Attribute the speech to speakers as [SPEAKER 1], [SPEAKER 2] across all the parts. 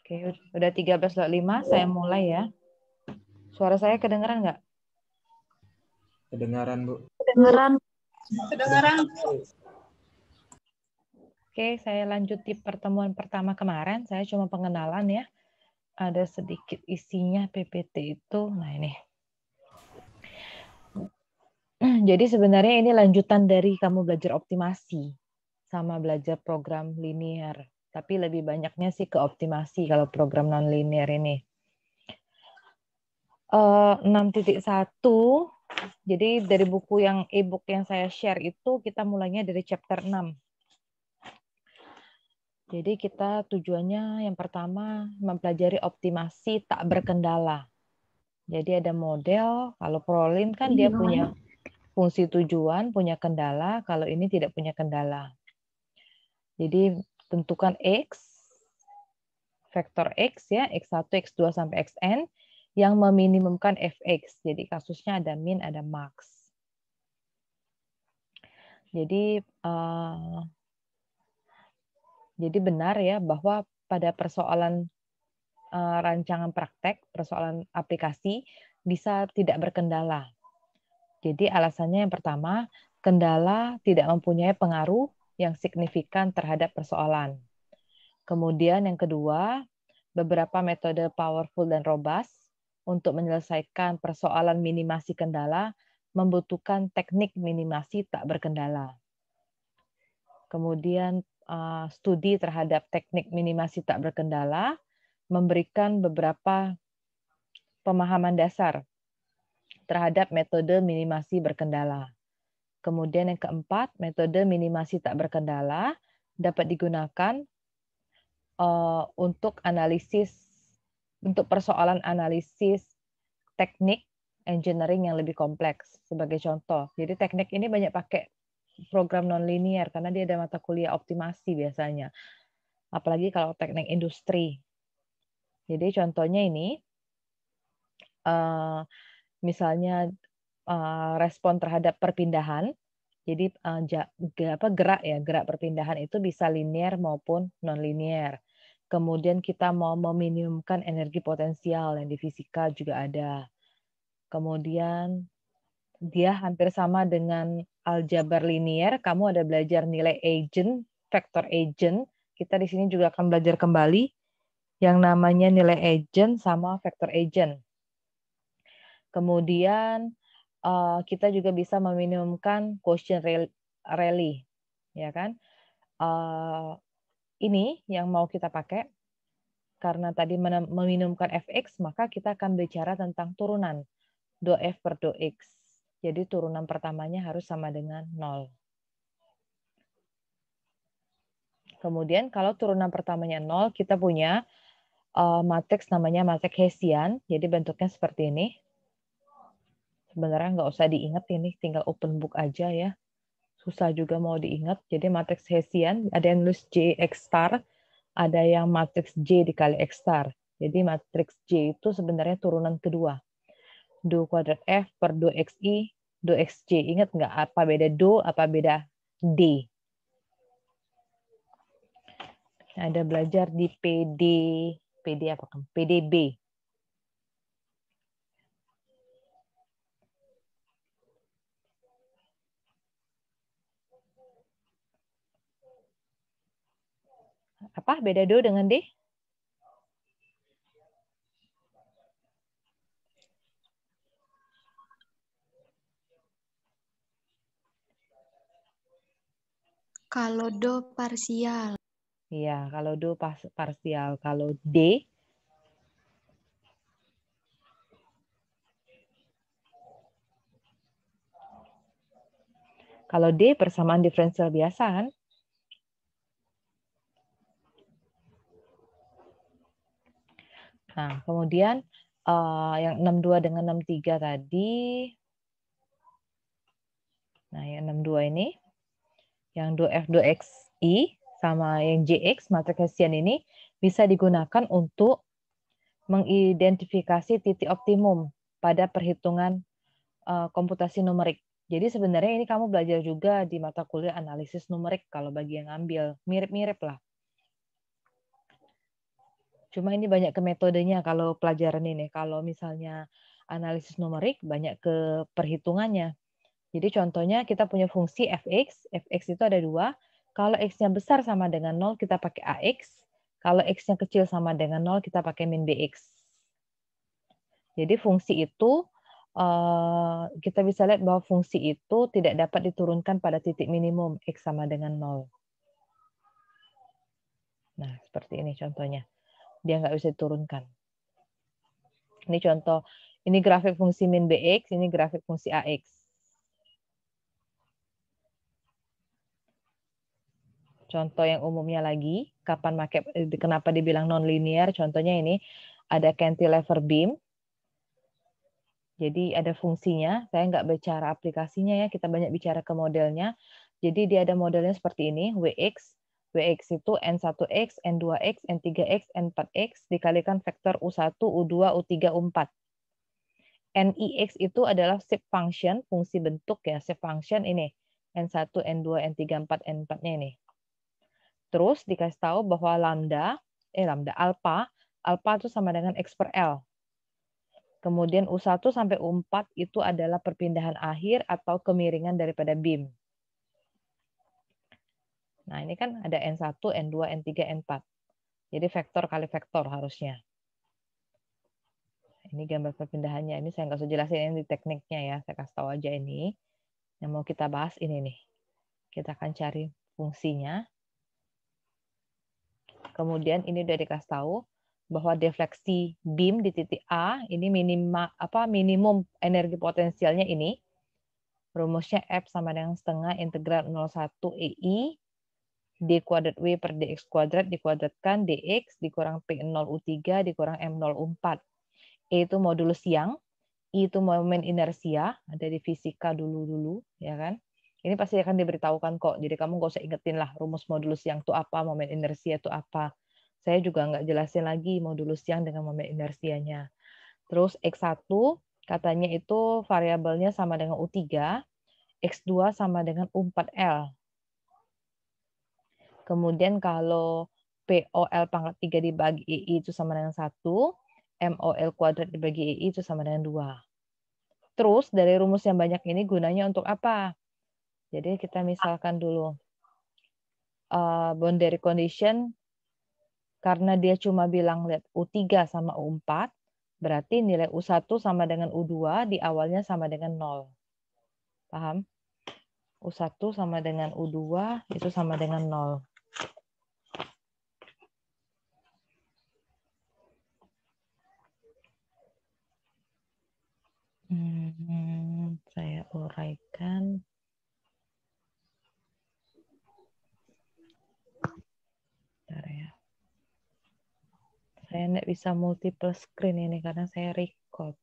[SPEAKER 1] Oke, udah 13.05, saya mulai ya. Suara saya kedengeran nggak?
[SPEAKER 2] Kedengaran, Bu.
[SPEAKER 3] Kedengeran.
[SPEAKER 1] Oke, saya lanjut di pertemuan pertama kemarin. Saya cuma pengenalan ya. Ada sedikit isinya PPT itu. Nah ini. Jadi sebenarnya ini lanjutan dari kamu belajar optimasi sama belajar program linear. Tapi lebih banyaknya sih ke optimasi kalau program non-linear ini. 6.1, jadi dari buku yang e-book yang saya share itu kita mulainya dari chapter 6. Jadi kita tujuannya yang pertama mempelajari optimasi tak berkendala. Jadi ada model, kalau Prolin kan dia punya fungsi tujuan, punya kendala, kalau ini tidak punya kendala. Jadi tentukan X, vektor X ya, X1, X2 sampai Xn, yang meminimumkan Fx. Jadi kasusnya ada min, ada max. Jadi benar ya bahwa pada persoalan rancangan praktek, persoalan aplikasi bisa tidak berkendala. Jadi alasannya yang pertama, kendala tidak mempunyai pengaruh yang signifikan terhadap persoalan. Kemudian yang kedua, beberapa metode powerful dan robust untuk menyelesaikan persoalan minimasi kendala membutuhkan teknik minimasi tak berkendala. Kemudian studi terhadap teknik minimasi tak berkendala memberikan beberapa pemahaman dasar terhadap metode minimasi berkendala. Kemudian yang keempat, metode minimasi tak berkendala dapat digunakan untuk persoalan analisis teknik engineering yang lebih kompleks. Sebagai contoh, jadi teknik ini banyak pakai program non-linear karena dia ada mata kuliah optimasi biasanya. Apalagi kalau teknik industri. Jadi contohnya ini, misalnya respon terhadap perpindahan. Jadi gerak perpindahan itu bisa linear maupun non-linear. Kemudian kita mau meminimumkan energi potensial yang di fisika juga ada. Kemudian dia hampir sama dengan aljabar linear. Kamu ada belajar nilai agent, vektor agent. Kita di sini juga akan belajar kembali yang namanya nilai agent sama vektor agent. Kemudian kita juga bisa meminimumkan quotient Rayleigh, ya kan? Ini yang mau kita pakai karena tadi meminimumkan fx, maka kita akan bicara tentang turunan do f per do x. Jadi turunan pertamanya harus sama dengan 0. Kemudian kalau turunan pertamanya 0, kita punya matriks namanya matriks Hessian. Jadi bentuknya seperti ini. Sebenarnya nggak usah diingat ini, tinggal open book aja ya. Susah juga mau diingat. Jadi matriks Hessian, ada yang nulis J X star, ada yang matriks J dikali X star. Jadi matriks J itu sebenarnya turunan kedua. Do kuadrat F per do XI, do XJ. Ingat nggak apa beda do, apa beda D? Ada belajar di PD apa kan? PDB. Apa beda do dengan D?
[SPEAKER 3] Kalau do parsial.
[SPEAKER 1] Iya, kalau do parsial. Kalau D? Kalau D persamaan diferensial biasa kan? Nah, kemudian yang 62 dengan 63 tadi. Nah, yang 62 ini, yang do F do XI sama yang JX, matriks Hessian ini bisa digunakan untuk mengidentifikasi titik optimum pada perhitungan komputasi numerik. Jadi sebenarnya ini kamu belajar juga di mata kuliah analisis numerik kalau bagi yang ngambil. Mirip-mirip lah. Cuma ini banyak ke metodenya kalau pelajaran ini. Kalau misalnya analisis numerik, banyak ke perhitungannya. Jadi contohnya kita punya fungsi fx. Fx itu ada dua. Kalau x-nya besar sama dengan 0, kita pakai ax. Kalau x-nya kecil sama dengan 0, kita pakai min bx. Jadi fungsi itu, kita bisa lihat bahwa fungsi itu tidak dapat diturunkan pada titik minimum x sama dengan 0. Nah, seperti ini contohnya. Dia nggak bisa diturunkan. Ini contoh, ini grafik fungsi min bx, ini grafik fungsi ax. Contoh yang umumnya lagi, kenapa dibilang non-linear, contohnya ini, ada cantilever beam. Jadi ada fungsinya, saya nggak bicara aplikasinya ya, kita banyak bicara ke modelnya. Jadi dia ada modelnya seperti ini, Wx. Wx itu N1x, N2x, N3x, N4x, dikalikan vektor U1, U2, U3, U4. Nix itu adalah shape function, fungsi bentuk ya, shape function ini. N1, N2, N3, N4, N4-nya ini. Terus dikasih tahu bahwa alpha itu sama dengan X per L. Kemudian U1 sampai U4 itu adalah perpindahan akhir atau kemiringan daripada beam. Nah, ini kan ada N1, N2, N3, N4. Jadi vektor kali vektor harusnya. Ini gambar perpindahannya. Ini saya nggak usah jelasin ini di tekniknya ya. Saya kasih tahu aja ini. Yang mau kita bahas ini nih. Kita akan cari fungsinya. Kemudian ini udah dikasih tahu bahwa defleksi beam di titik A ini minimum energi potensialnya ini. Rumusnya F sama dengan setengah integral 01 EI d kuadrat W per dx kuadrat dikuadratkan dx dikurang P0 U3 dikurang M0 U4. E itu modulus yang, I itu momen inersia, ada di fisika dulu ya kan. Ini pasti akan diberitahukan kok. Jadi kamu nggak usah ingetin lah rumus modulus yang itu apa, momen inersia itu apa. Saya juga nggak jelasin lagi modulus yang dengan momen inersianya. Terus X1 katanya itu variabelnya sama dengan U3, X2 sama dengan U4L. Kemudian kalau POL pangkat 3 dibagi EI itu sama dengan 1, MOL kuadrat dibagi EI itu sama dengan 2. Terus dari rumus yang banyak ini gunanya untuk apa? Jadi kita misalkan dulu boundary condition, karena dia cuma bilang lihat U3 sama U4, berarti nilai U1 sama dengan U2 di awalnya sama dengan 0. Paham? U1 sama dengan U2 itu sama dengan 0. Saya uraikan. Bentar ya. Saya tidak bisa multiple screen ini karena saya record.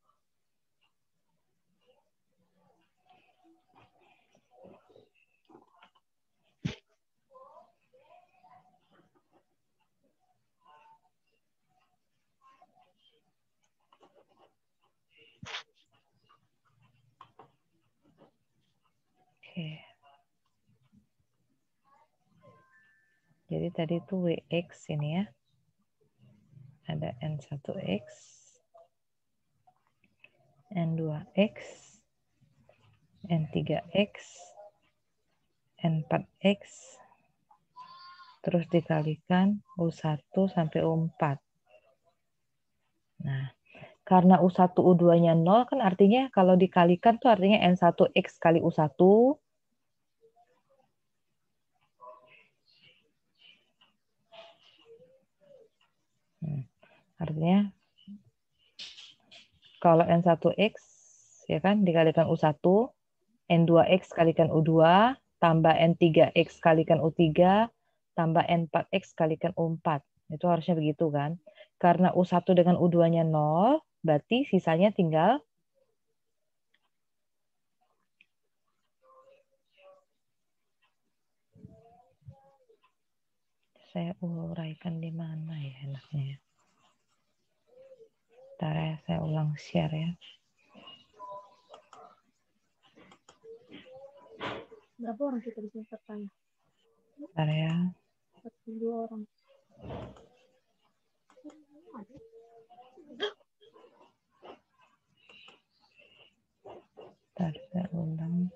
[SPEAKER 1] Oke. Jadi tadi itu Wx ini ya. Ada N1x, N2x, N3x, N4x, terus dikalikan U1 sampai U4. Nah, karena U1, U2-nya 0, kan artinya kalau dikalikan tuh artinya N1x kali U1. Artinya kalau N1x ya kan dikalikan U1, N2x kalikan U2, tambah N3x kalikan U3, tambah N4x kalikan U4. Itu harusnya begitu kan. Karena U1 dengan U2-nya 0, berarti sisanya tinggal saya uraikan di mana ya enaknya. Bentar ya, saya ulang share ya.
[SPEAKER 3] Berapa orang kita di sini tertanya?
[SPEAKER 1] Bentar ya.
[SPEAKER 3] 42 orang.
[SPEAKER 1] Bentar, saya ulang.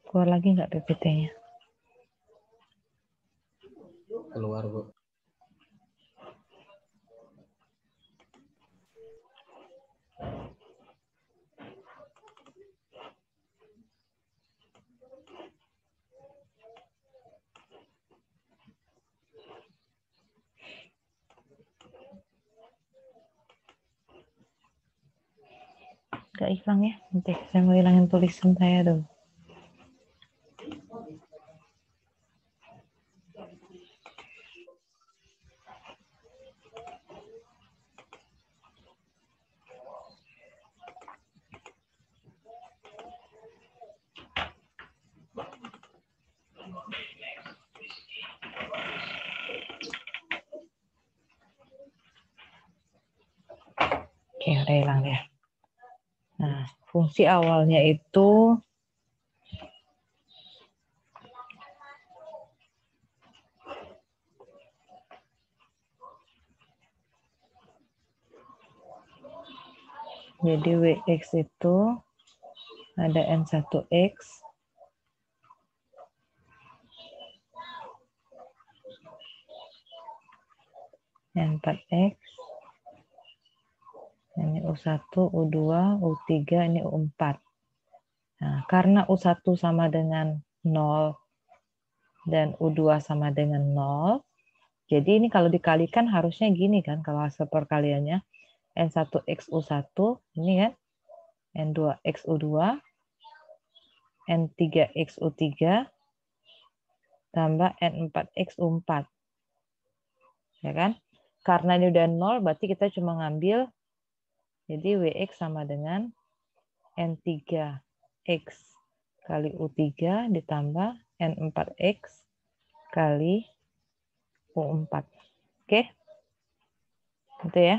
[SPEAKER 1] Keluar lagi nggak PPT-nya?
[SPEAKER 2] Keluar, Bu.
[SPEAKER 1] Nggak hilang ya? Nanti saya mau hilangin tulisan saya dulu. Oke, udah hilang ya. Nah, fungsi awalnya itu jadi Wx itu ada N1X, N4X, ini U1, U2, U3, ini U4. Nah, karena U1 sama dengan 0 dan U2 sama dengan 0, jadi ini kalau dikalikan harusnya gini kan, kalau hasil perkaliannya N1X U1, ini kan, N2X U2, N3X U3, tambah N4X U4. Ya kan? Karena ini udah 0, berarti kita cuma ngambil, jadi Wx sama dengan N3X kali U3 ditambah N4X kali U4. Oke? Itu ya.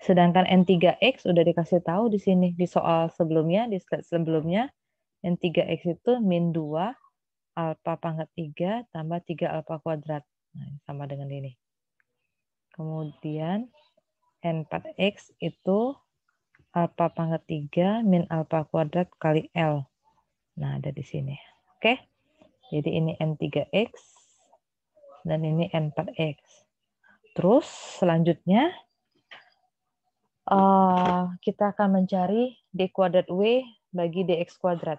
[SPEAKER 1] Sedangkan N3X udah dikasih tahu di sini, di soal sebelumnya, di slide sebelumnya, N3X itu min 2 alfa pangkat 3 tambah 3 alfa kuadrat. Nah, sama dengan ini. Kemudian N4X itu alfa pangkat 3 min alfa kuadrat kali L. Nah, ada di sini. Oke? Jadi ini N3X dan ini N4X. Terus selanjutnya kita akan mencari D kuadrat W bagi DX kuadrat.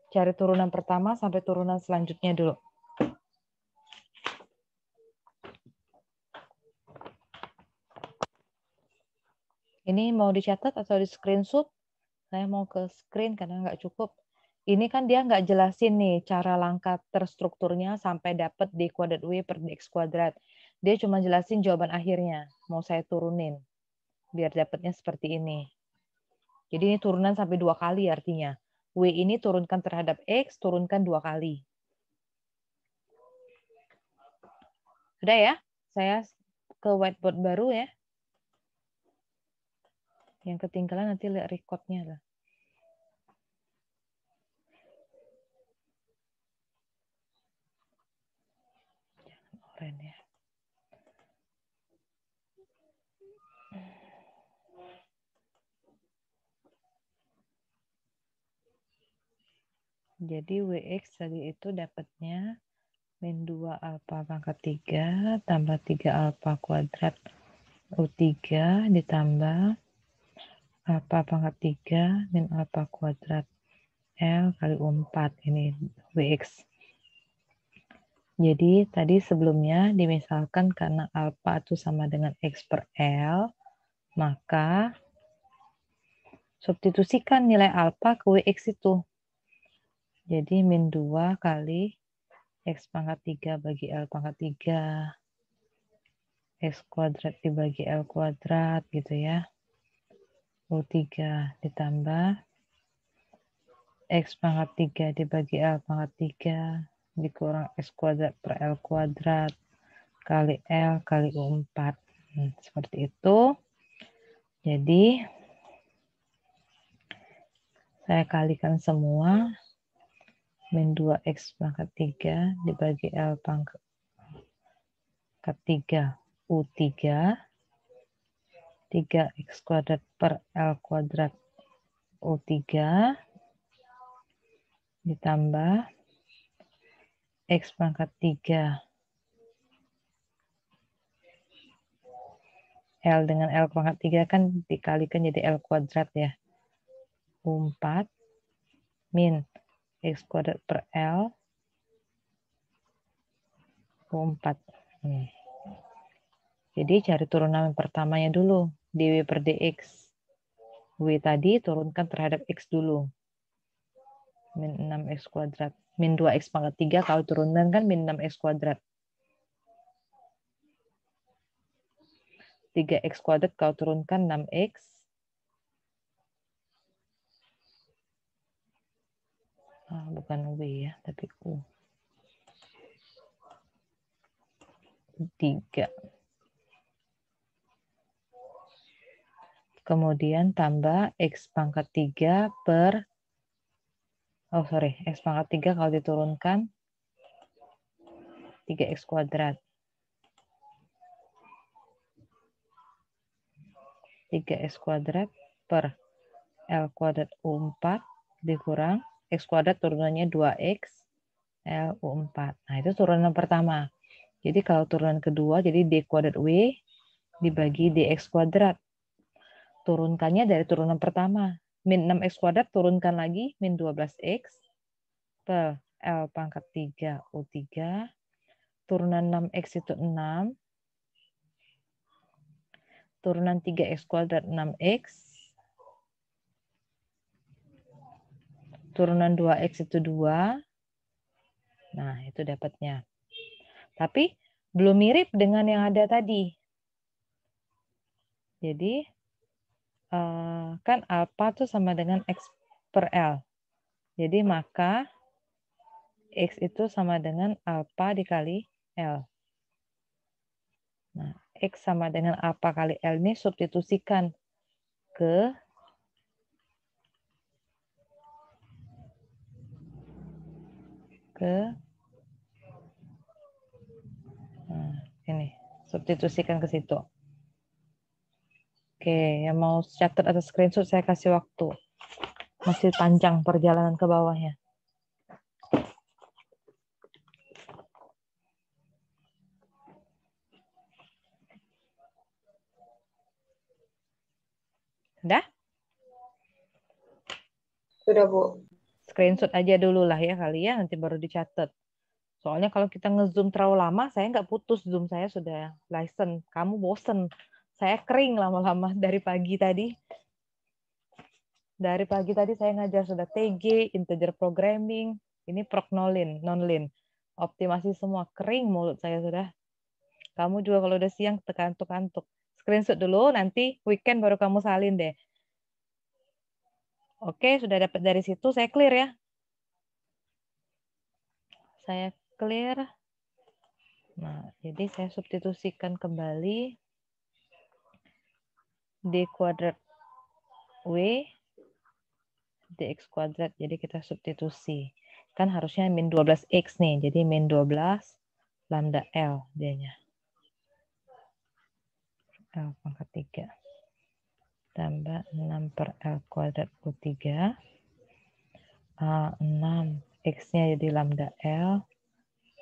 [SPEAKER 1] Cari turunan pertama sampai turunan selanjutnya dulu. Ini mau dicatat atau di screenshot? Saya mau ke screen karena nggak cukup. Ini kan dia nggak jelasin nih cara langkah terstrukturnya sampai dapat D kuadrat W per DX kuadrat. Dia cuma jelasin jawaban akhirnya. Mau saya turunin. Biar dapatnya seperti ini. Jadi ini turunan sampai 2 kali artinya. W ini turunkan terhadap X, turunkan 2 kali. Sudah ya? Saya ke whiteboard baru ya. Yang ketinggalan nanti lihat record-nya lah. Jangan oranye ya. Jadi Wx tadi itu dapatnya min 2 alfa pangkat 3 tambah 3 alfa kuadrat U3 ditambah alfa pangkat 3 min alfa kuadrat L kali U4. Ini Wx. Jadi tadi sebelumnya dimisalkan karena alfa itu sama dengan X per L, maka substitusikan nilai alfa ke Wx itu. Jadi min 2 kali X pangkat 3 bagi L pangkat 3. X kuadrat dibagi L kuadrat gitu ya. U3 ditambah X pangkat 3 dibagi L pangkat 3 dikurang X kuadrat per L kuadrat kali L kali U4. Seperti itu. Jadi saya kalikan semua. min 2x pangkat 3 dibagi L pangkat 3 U3 3x kuadrat per L kuadrat U3 ditambah x pangkat 3 L dengan L pangkat 3 kan dikalikan jadi L kuadrat ya. U4 min x kuadrat per L U4. Jadi cari turunan pertamanya dulu. dw per dx. W tadi turunkan terhadap x dulu. Min 6x kuadrat. Min 2x pangkat 3 kalau turunkan kan min 6x kuadrat. 3x kuadrat kalau turunkan 6x. Bukan W ya, tapi U. 3. Kemudian tambah x pangkat 3 per x pangkat 3 kalau diturunkan 3x kuadrat. 3x kuadrat per L kuadrat U4 dikurang x kuadrat turunannya 2x L U4. Nah, itu turunan pertama. Jadi kalau turunan kedua, jadi D kuadrat W dibagi DX kuadrat. Turunkannya dari turunan pertama. Min 6X kuadrat turunkan lagi, min 12X per L pangkat 3 U3. Turunan 6X itu 6. Turunan 3X kuadrat 6X. Turunan 2X itu 2. Nah, itu dapatnya. Tapi belum mirip dengan yang ada tadi. Jadi, kan alpha itu sama dengan X per L. Jadi, maka X itu sama dengan alpha dikali L. Nah, X sama dengan alpha kali L ini substitusikan ke ini. Substitusikan ke situ. Oke, yang mau catat atau screenshot saya kasih waktu. Masih panjang perjalanan ke bawahnya. Sudah?
[SPEAKER 4] Sudah, Bu.
[SPEAKER 1] Screenshot aja dulu lah ya kali ya, nanti baru dicatat. Soalnya kalau kita nge-zoom terlalu lama, saya nggak putus zoom, saya sudah license. Kamu bosen. Saya kering lama-lama dari pagi tadi. Dari pagi tadi saya ngajar sudah TG, integer programming, ini prognolin, nonlin. Optimasi semua, kering mulut saya sudah. Kamu juga kalau udah siang tekantuk-kantuk. Screenshot dulu, nanti weekend baru kamu salin deh. Oke, sudah dapat dari situ, saya clear ya. Saya clear. Nah, jadi saya substitusikan kembali D kuadrat W dx kuadrat. Jadi kita substitusi. Kan harusnya min 12x nih. Jadi min 12 lambda L dia-nya. L pangkat 3. Tambah 6 per L kuadrat U3. 6. X-nya jadi lambda L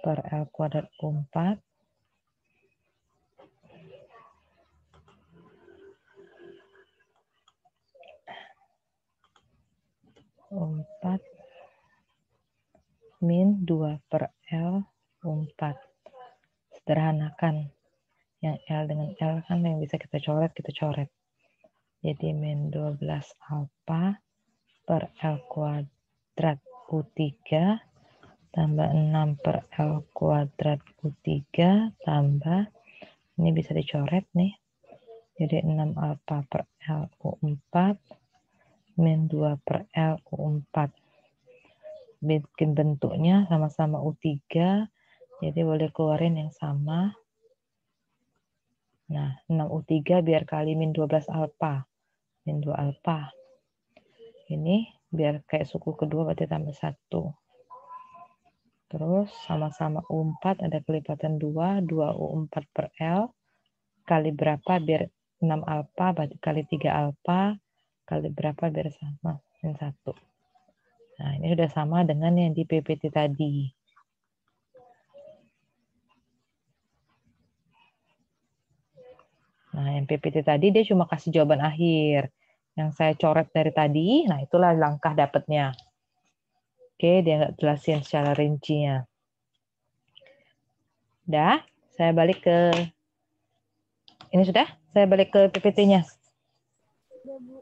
[SPEAKER 1] per L kuadrat U4. U4 min 2 per L U4. Sederhanakan. Yang L dengan L kan yang bisa kita coret, Jadi min 12 alpha per L kuadrat U3 tambah 6 per L kuadrat U3 tambah, ini bisa dicoret nih. Jadi 6 alpha per L U4 min 2 per L U4. Bikin bentuknya sama-sama U3, jadi boleh keluarin yang sama. Nah, 6U3 biar kali min 12 alpha. Min 2 alpha. Ini biar kayak suku kedua berarti tambah 1. Terus sama-sama U4 ada kelipatan 2 U4 per L. Kali berapa biar 6 alfa, kali 3 alfa, kali berapa biar sama, min 1. Nah, ini sudah sama dengan yang di PPT tadi. Nah, yang PPT tadi dia cuma kasih jawaban akhir. Yang saya coret dari tadi, nah itulah langkah dapatnya. Oke, dia nggak jelasin secara rincinya. Udah, saya balik ke... Ini sudah? Saya balik ke PPT-nya.
[SPEAKER 3] Udah, Bu.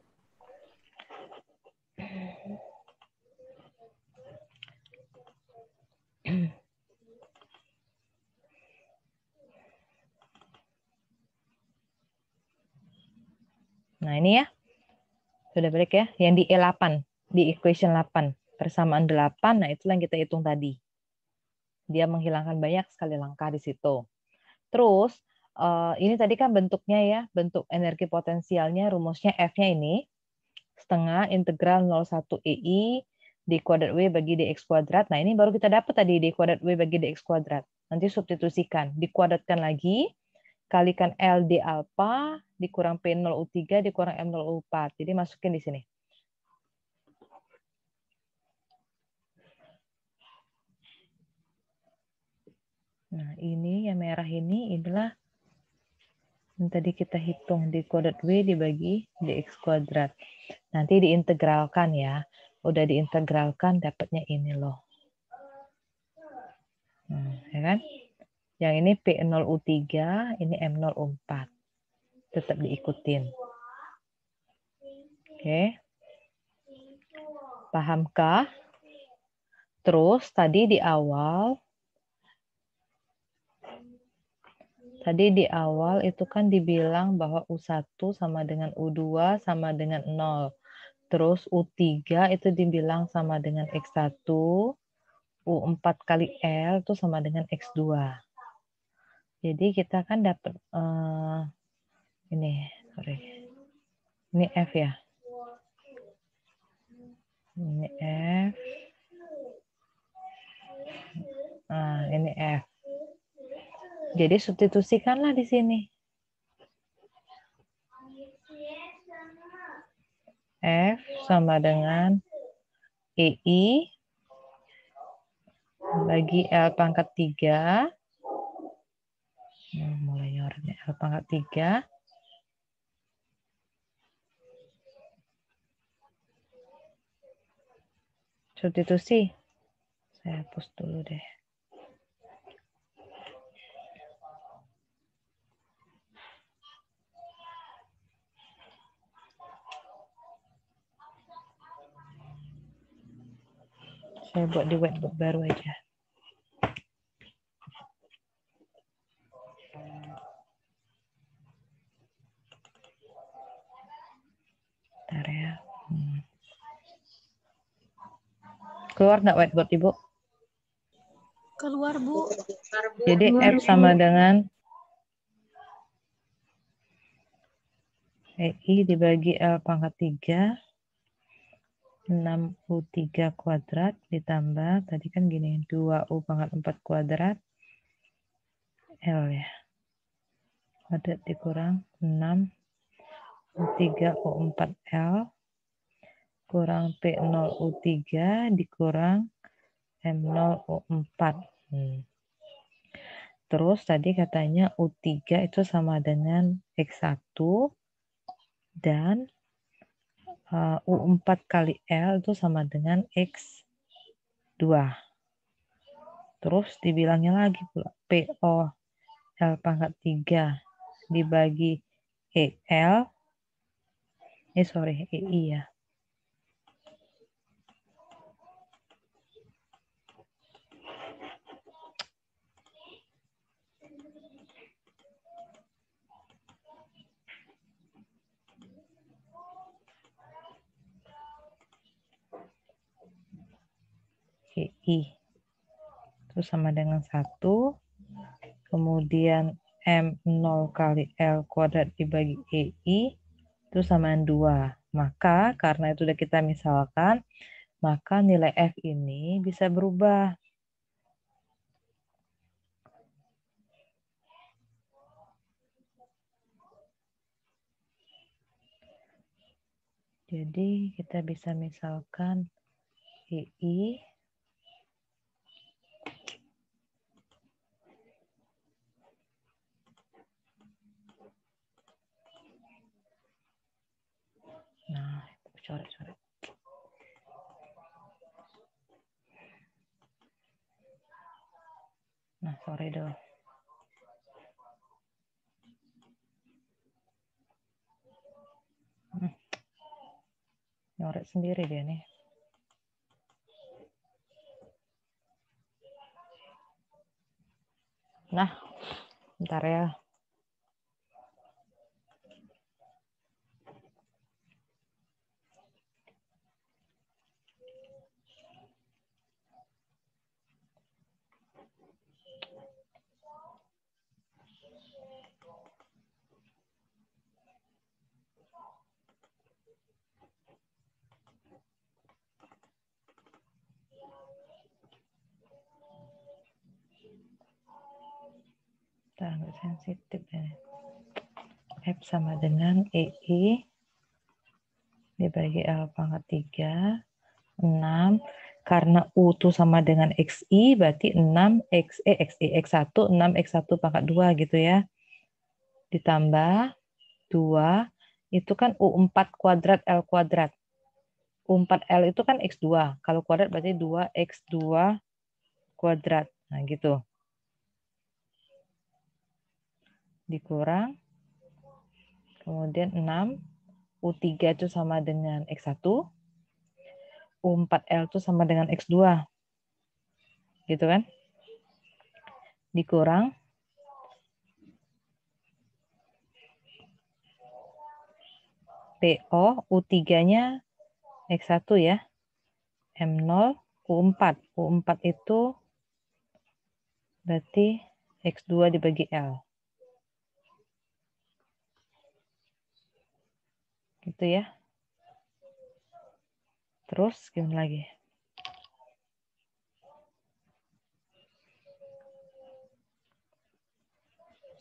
[SPEAKER 1] Nah, ini ya. Sudah balik ya. Yang di E8, di equation 8. Persamaan 8, nah itulah yang kita hitung tadi. Dia menghilangkan banyak sekali langkah di situ. Terus, ini tadi kan bentuknya ya, bentuk energi potensialnya, rumusnya F-nya ini, setengah integral 01 EI di kuadrat W bagi DX kuadrat. Nah, ini baru kita dapat tadi D kuadrat W bagi DX kuadrat. Nanti substitusikan, dikuadratkan lagi, kalikan L D alpha, dikurang P0 U3, dikurang M0 U4. Jadi masukin di sini. Nah, ini yang merah ini adalah yang tadi kita hitung di kuadrat W dibagi dx kuadrat. Nanti diintegralkan ya. Udah diintegralkan dapatnya ini loh. Ya kan? Yang ini P0U3, ini M0U4. Tetap diikutin. Oke. Pahamkah? Terus tadi di awal itu kan dibilang bahwa U1 sama dengan U2 sama dengan 0. Terus U3 itu dibilang sama dengan X1. U4 kali L itu sama dengan X2. Jadi kita kan dapat ini F ya. Ini F. Nah, ini F. Jadi substitusikanlah di sini. F sama dengan EI bagi L pangkat 3. Mulai nyorotnya L pangkat 3. Substitusi. Saya hapus dulu deh. Saya buat di whiteboard baru aja. Bentar ya. Keluar nggak whiteboard, Ibu?
[SPEAKER 3] Keluar, Bu.
[SPEAKER 1] Jadi
[SPEAKER 3] Keluar,
[SPEAKER 1] F sama dengan EI dibagi L pangkat 3. 6U3 kuadrat ditambah, tadi kan gini, 2U pangkat 4 kuadrat, L ya. Kuadrat dikurang 6U3U4L, kurang P0U3 dikurang M0U4. Terus tadi katanya U3 itu sama dengan X1 dan U4 kali L itu sama dengan X2. Terus dibilangnya lagi pula PO L pangkat 3 dibagi EL. EI ya. EI. Itu sama dengan 1. Kemudian M0 kali L kuadrat dibagi EI itu sama dengan 2. Maka karena itu sudah kita misalkan, maka nilai F ini bisa berubah. Jadi kita bisa misalkan EI nah, coret-coret. Nah, sorry dong. Nyoret sendiri dia nih. Nah, bentar ya. Nggak sensitif ya. F sama dengan EI dibagi L pangkat 3, 6. Karena U itu sama dengan XI, berarti 6 X1, 6 X1 pangkat 2 gitu ya. Ditambah 2, itu kan U4 kuadrat L kuadrat. U4L itu kan X2. Kalau kuadrat berarti 2X2 kuadrat. Nah gitu. Dikurang. Kemudian 6. U3 itu sama dengan X1. U4L itu sama dengan X2. Gitu kan? Dikurang. PO, U3-nya X1 ya. M0, U4. U4 itu berarti X2 dibagi L. Gitu ya. Terus gimana lagi?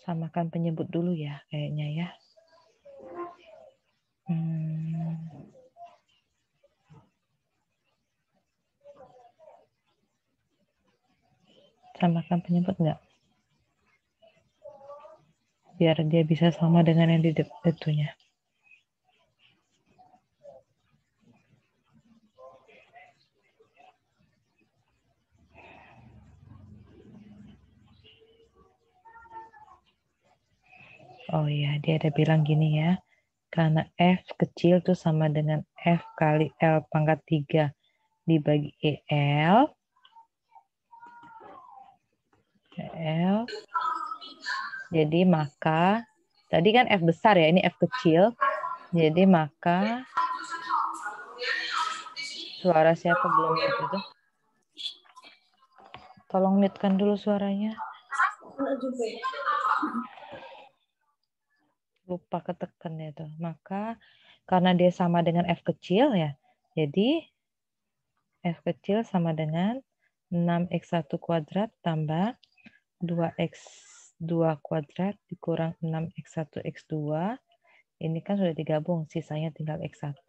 [SPEAKER 1] Samakan penyebut dulu ya kayaknya ya. Samakan penyebut enggak? Biar dia bisa sama dengan yang di itunya. Oh iya, dia ada bilang gini ya. Karena F kecil itu sama dengan F kali L pangkat 3 dibagi EL. EL. Jadi maka, tadi kan F besar ya, ini F kecil. Jadi maka, suara siapa belum mute itu? Tolong mute-kan dulu suaranya. Lupa ketekan ya itu. Maka, karena dia sama dengan F kecil ya, jadi F kecil sama dengan 6x1 kuadrat tambah 2x2 kuadrat dikurang 6x1 x2. Ini kan sudah digabung, sisanya tinggal x1.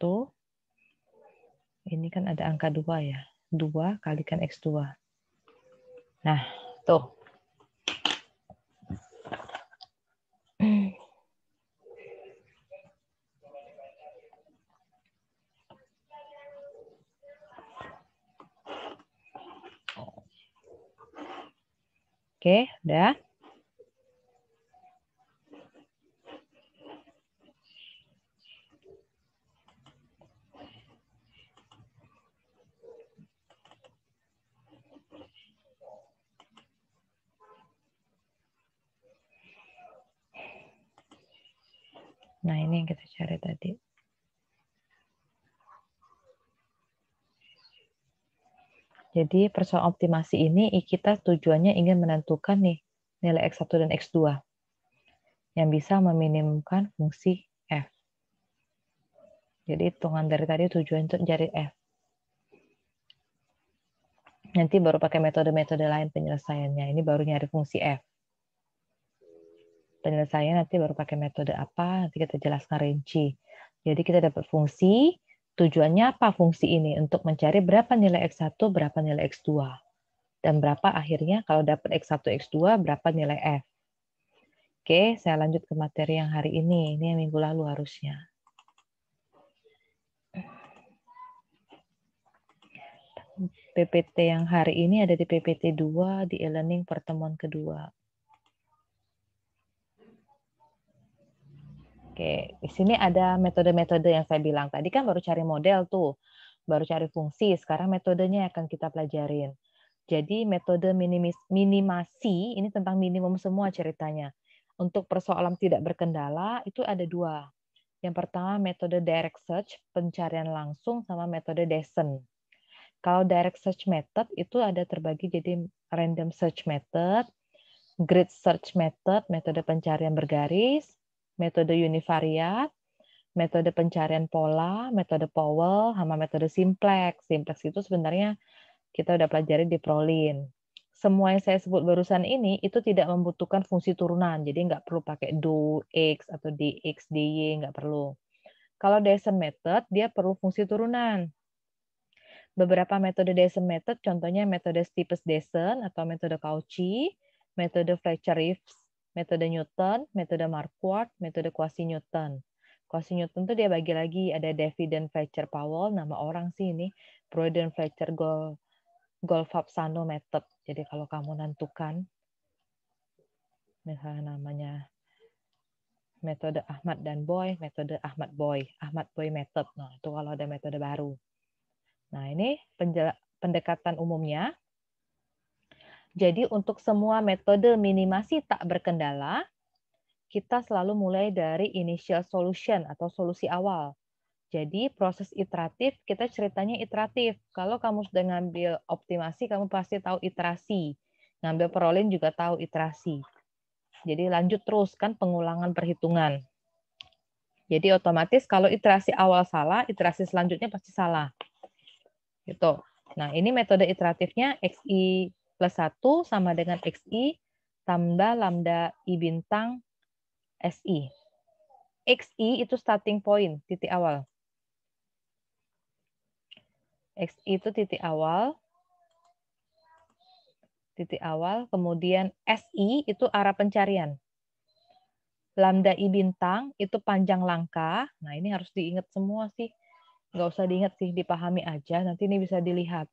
[SPEAKER 1] Ini kan ada angka 2 ya. 2 kalikan x2. Nah, tuh. Oke, udah. Nah, ini yang kita cari tadi. Jadi persoalan optimasi ini kita tujuannya ingin menentukan nih nilai X1 dan X2 yang bisa meminimumkan fungsi F. Jadi hitungan dari tadi tujuan untuk cari F. Nanti baru pakai metode-metode lain penyelesaiannya. Ini baru nyari fungsi F. Penyelesaiannya nanti baru pakai metode apa, nanti kita jelaskan rinci. Jadi kita dapat fungsi, Tujuannya apa fungsi ini? Untuk mencari berapa nilai X1, berapa nilai X2. Dan berapa akhirnya kalau dapat X1, X2, berapa nilai F. Oke, saya lanjut ke materi yang hari ini. Ini yang minggu lalu harusnya. PPT yang hari ini ada di PPT 2 di e-learning pertemuan kedua. Oke, di sini ada metode-metode yang saya bilang. Tadi kan baru cari model tuh, baru cari fungsi. Sekarang metodenya akan kita pelajarin. Jadi metode minimasi, ini tentang minimum semua ceritanya. Untuk persoalan tidak berkendala, itu ada 2. Yang pertama metode direct search, pencarian langsung, sama metode Descent. Kalau direct search method itu ada terbagi jadi random search method, grid search method, metode pencarian bergaris, metode univariate, metode pencarian pola, metode Powell, sama metode simplex. Simplex itu sebenarnya kita udah pelajari di Prolin. Semua yang saya sebut barusan ini itu tidak membutuhkan fungsi turunan, jadi nggak perlu pakai do x atau dx, dy, nggak perlu. Kalau Descent method, dia perlu fungsi turunan. Beberapa metode Descent method, contohnya metode Steepest-Descent atau metode Cauchy, metode Fletcher-Rives, metode Newton, metode Marquardt, metode Quasi-Newton. Quasi-Newton itu dia bagi lagi, ada Daviden-Fletcher-Powell, nama orang sih ini, Broden-Fletcher-Goldfarbsano method. Jadi kalau kamu nentukan, misalnya namanya metode Ahmad dan Boy, metode Ahmad-Boy method. Nah, itu kalau ada metode baru. Nah, ini pendekatan umumnya. Jadi untuk semua metode minimasi tak berkendala, kita selalu mulai dari initial solution atau solusi awal. Jadi proses iteratif, kita ceritanya iteratif. Kalau kamu sudah ngambil optimasi, kamu pasti tahu iterasi. Ngambil Prolin juga tahu iterasi. Jadi lanjut terus, kan pengulangan perhitungan. Jadi otomatis kalau iterasi awal salah, iterasi selanjutnya pasti salah. Gitu. Nah, ini metode iteratifnya XI plus 1 sama dengan XI tambah lambda I bintang SI. XI itu starting point, titik awal. XI itu titik awal, kemudian SI itu arah pencarian. Lambda I bintang itu panjang langkah. Nah, ini harus diingat semua sih. Nggak usah diingat sih, dipahami aja. Nanti ini bisa dilihat.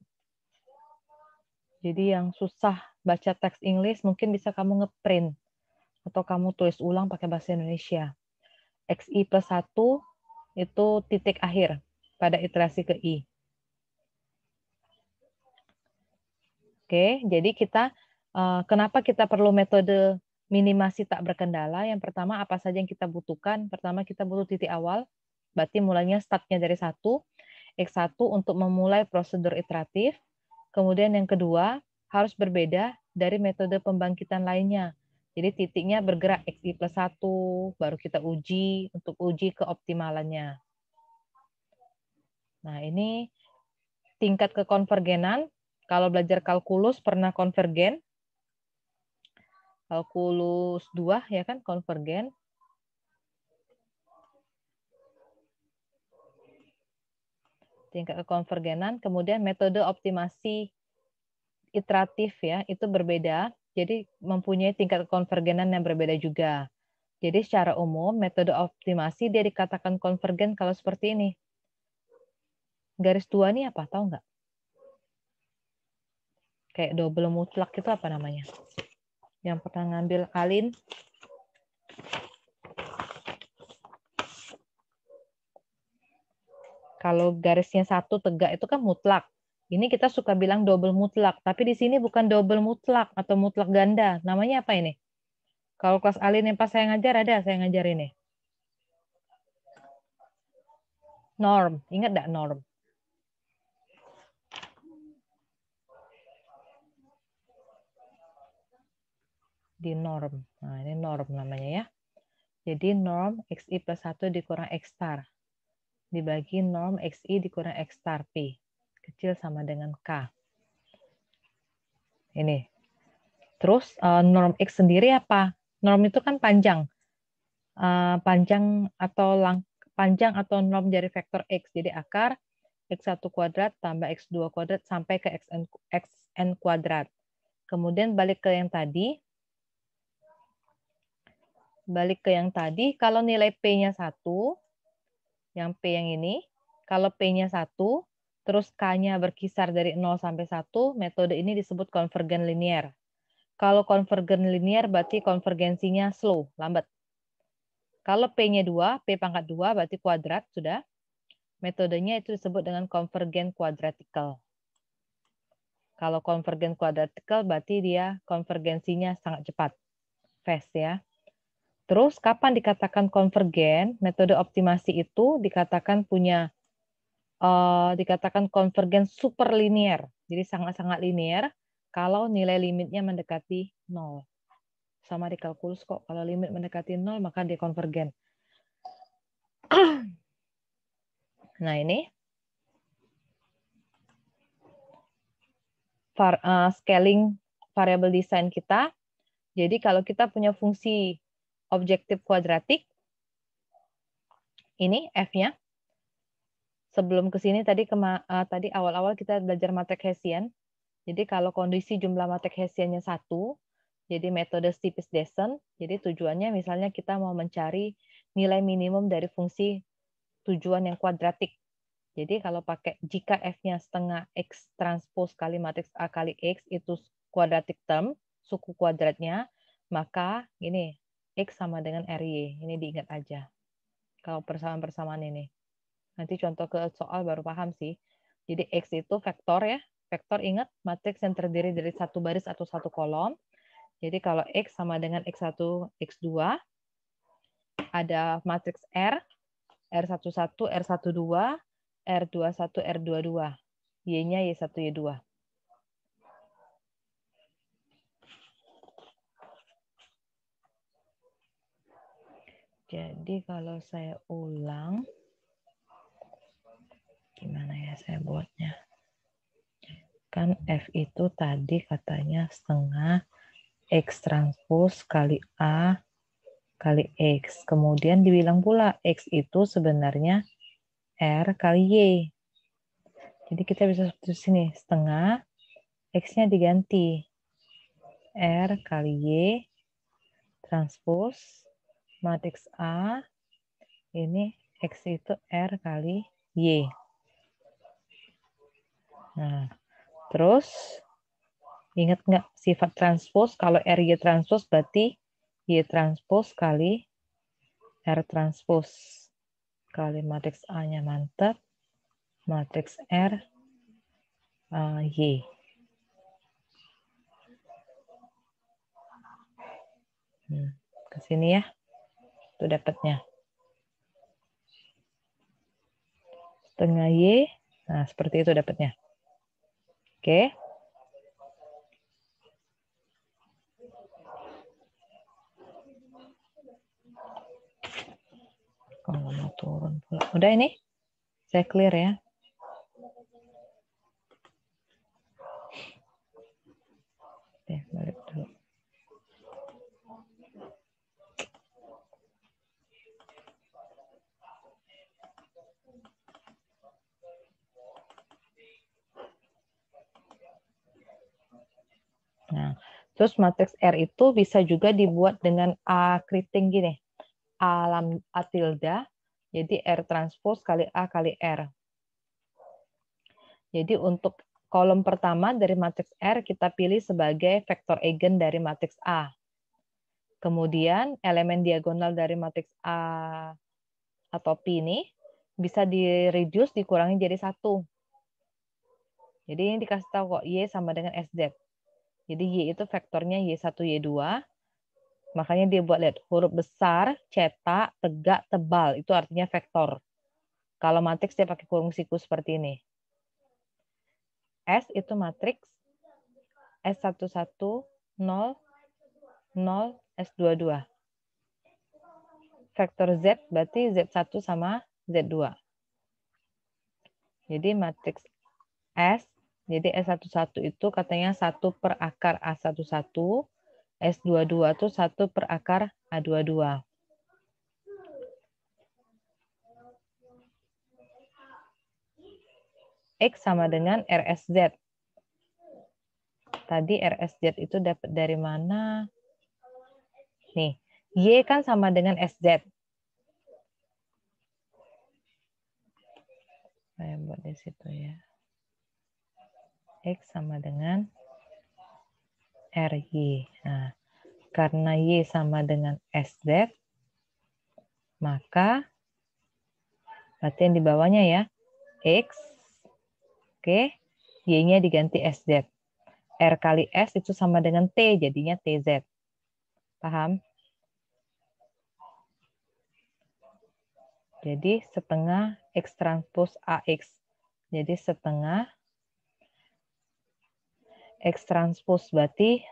[SPEAKER 1] Jadi yang susah baca teks Inggris mungkin bisa kamu ngeprint atau kamu tulis ulang pakai bahasa Indonesia. XI plus 1 itu titik akhir pada iterasi ke I. Oke, jadi kenapa kita perlu metode minimasi tak berkendala? Yang pertama, apa saja yang kita butuhkan? Pertama, kita butuh titik awal, berarti mulainya startnya dari 1. X1 untuk memulai prosedur iteratif. Kemudian yang kedua, harus berbeda dari metode pembangkitan lainnya. Jadi titiknya bergerak XI plus 1, baru kita uji untuk uji keoptimalannya. Nah, ini tingkat kekonvergenan. Kalau belajar kalkulus pernah konvergen. Kalkulus 2 ya kan, konvergen. Tingkat kekonvergenan, kemudian metode optimasi iteratif ya, itu berbeda. Jadi mempunyai tingkat konvergenan yang berbeda juga. Jadi secara umum metode optimasi dia dikatakan konvergen kalau seperti ini. Garis 2 ini apa? Tahu nggak? Kayak double mutlak itu apa namanya? Yang pernah ngambil Alin. Kalau garisnya 1 tegak itu kan mutlak. Ini kita suka bilang double mutlak, tapi di sini bukan double mutlak atau mutlak ganda. Namanya apa ini? Kalau kelas Alin yang pas saya ngajar ada, saya ngajar ini. Norm, ingat nggak norm? Di norm. Nah, ini norm namanya ya. Jadi norm XI plus 1 dikurang X star. Dibagi norm XI dikurang X star P. Kecil sama dengan K. Ini. Terus norm X sendiri apa? Norm itu kan panjang. Panjang atau panjang atau norm dari vektor X. Jadi akar X1 kuadrat tambah X2 kuadrat sampai ke Xn kuadrat. Kemudian balik ke yang tadi. Kalau nilai P-nya 1, yang P yang ini, kalau P-nya 1, terus K-nya berkisar dari 0 sampai 1, metode ini disebut konvergen linier. Kalau konvergen linier berarti konvergensinya slow, lambat. Kalau P-nya 2, P pangkat 2 berarti kuadrat, sudah. Metodenya itu disebut dengan konvergen kuadratikal. Kalau konvergen kuadratikal berarti dia konvergensinya sangat cepat, fast ya. Terus kapan dikatakan konvergen? Metode optimasi itu dikatakan dikatakan konvergen superlinier. Jadi sangat-sangat linear kalau nilai limitnya mendekati 0. Sama di kalkulus kok. Kalau limit mendekati 0 maka dia konvergen. Nah ini scaling variable design kita. Jadi kalau kita punya fungsi objektif kuadratik, ini F-nya. Sebelum ke sini tadi awal-awal kita belajar matrix Hessian. Jadi kalau kondisi jumlah matrix Hessiannya 1, jadi metode Stipes-Descent, jadi tujuannya misalnya kita mau mencari nilai minimum dari fungsi tujuan yang kuadratik. Jadi kalau pakai jika F-nya setengah X transpose kali matriks A kali X itu quadratic term, suku kuadratnya, maka ini X sama dengan RY. Ini diingat aja. Kalau persamaan-persamaan ini. Nanti contoh ke soal baru paham sih. Jadi X itu vektor ya. Vektor ingat matriks yang terdiri dari satu baris atau satu kolom. Jadi kalau X sama dengan X1, X2, ada matriks R, R11, R12, R21, R22. Y-nya Y1, Y2. Jadi kalau saya ulang, gimana ya saya buatnya? Kan F itu tadi katanya setengah X transpose kali A kali X. Kemudian dibilang pula X itu sebenarnya R kali Y. Jadi kita bisa seperti sini, setengah X-nya diganti. R kali Y transpose matriks A, ini X itu R kali Y. Nah, terus ingat nggak sifat transpose? Kalau RY transpose berarti Y transpose kali R transpose. Kali matriks A-nya mantap, matriks R, Y. Ke sini ya, itu dapatnya. Setengah Y, nah seperti itu dapatnya. Oke. Kalau mau turun pula. Udah ini? Saya clear ya. Oke, balik dulu. Nah, terus matriks R itu bisa juga dibuat dengan A keriting gini. A tilde, jadi R transpose kali A kali R. Jadi untuk kolom pertama dari matriks R kita pilih sebagai vektor eigen dari matriks A. Kemudian elemen diagonal dari matriks A atau P ini bisa di-reduce, dikurangi jadi 1. Jadi ini dikasih tahu kok Y sama dengan SZ. Jadi Y itu vektornya Y1, Y2. Makanya dia buat lihat huruf besar, cetak, tegak, tebal. Itu artinya vektor. Kalau matriks dia pakai kurung siku seperti ini. S itu matriks S11, 0, 0, S22. Vektor Z berarti Z1 sama Z2. Jadi matriks S, jadi S11 itu katanya 1 per akar A11, S22 itu 1 per akar A22. X sama dengan RSZ. Tadi RSZ itu dapat dari mana? Nih, Y kan sama dengan SZ. Saya buat di situ ya. X sama dengan RY. Nah, karena Y sama dengan SZ, maka berarti yang di bawahnya ya, X, oke, Y-nya diganti SZ. R kali S itu sama dengan T, jadinya TZ. Paham? Jadi setengah X transpos AX. Jadi setengah X transpos berarti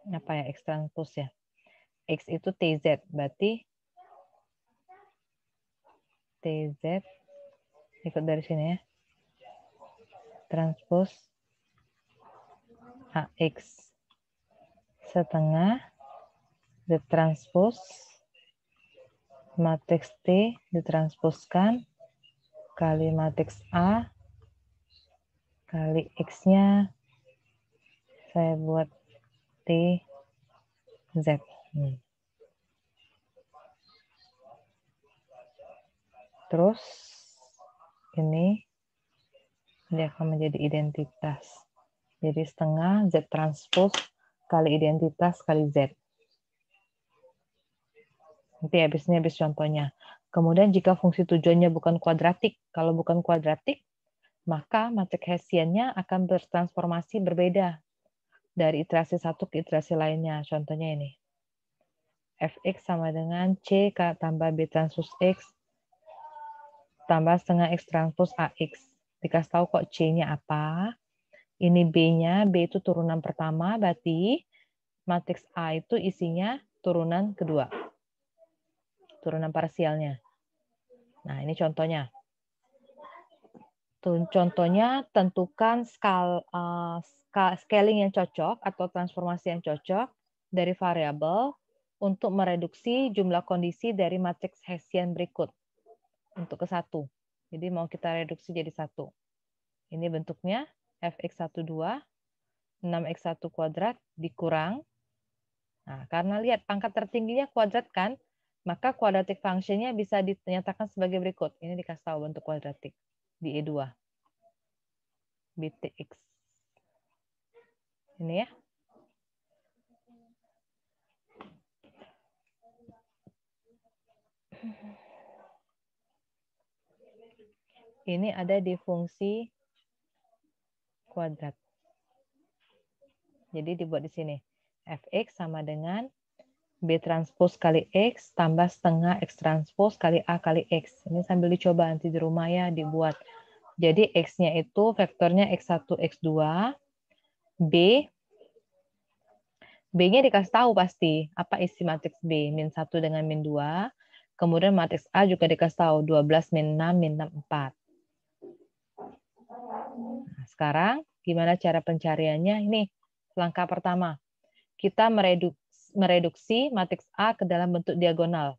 [SPEAKER 1] apa ya X transpos ya? X itu TZ, berarti TZ ikut dari sini ya. Transpos AX setengah Z transpos matriks T ditransposkan kali matriks A kali X-nya saya buat T Z. Terus ini dia akan menjadi identitas. Jadi setengah Z transpos kali identitas kali Z. Nanti habis contohnya. Kemudian jika fungsi tujuannya bukan kuadratik, kalau bukan kuadratik, maka matriks Hessiannya akan bertransformasi berbeda dari iterasi satu ke iterasi lainnya. Contohnya ini. Fx sama dengan C tambah B transpos X tambah setengah X transpos AX. Dikasih tahu kok C-nya apa. Ini B-nya, B itu turunan pertama, berarti matriks A itu isinya turunan kedua. Turunan parsialnya. Nah, ini contohnya. Contohnya tentukan scaling yang cocok atau transformasi yang cocok dari variabel untuk mereduksi jumlah kondisi dari matriks Hessian berikut untuk ke 1. Jadi mau kita reduksi jadi 1. Ini bentuknya Fx12 6x1 kuadrat dikurang. Nah, karena lihat pangkat tertingginya kuadrat kan, maka quadratic function-nya bisa dinyatakan sebagai berikut. Ini dikasih tahu bentuk kuadratik di E2. BTX. Ini ya. Ini ada di fungsi kuadrat. Jadi dibuat di sini. Fx sama dengan B transpos kali X tambah setengah X transpos kali A kali X. Ini sambil dicoba nanti di rumah ya dibuat. Jadi X-nya itu vektornya X1, X2, B. B-nya dikasih tahu pasti. Apa isi matriks B? Min 1 dengan min 2. Kemudian matriks A juga dikasih tahu. 12, min 6, min 6, 4. Nah, sekarang gimana cara pencariannya? Ini langkah pertama. Kita mereduksi matriks A ke dalam bentuk diagonal.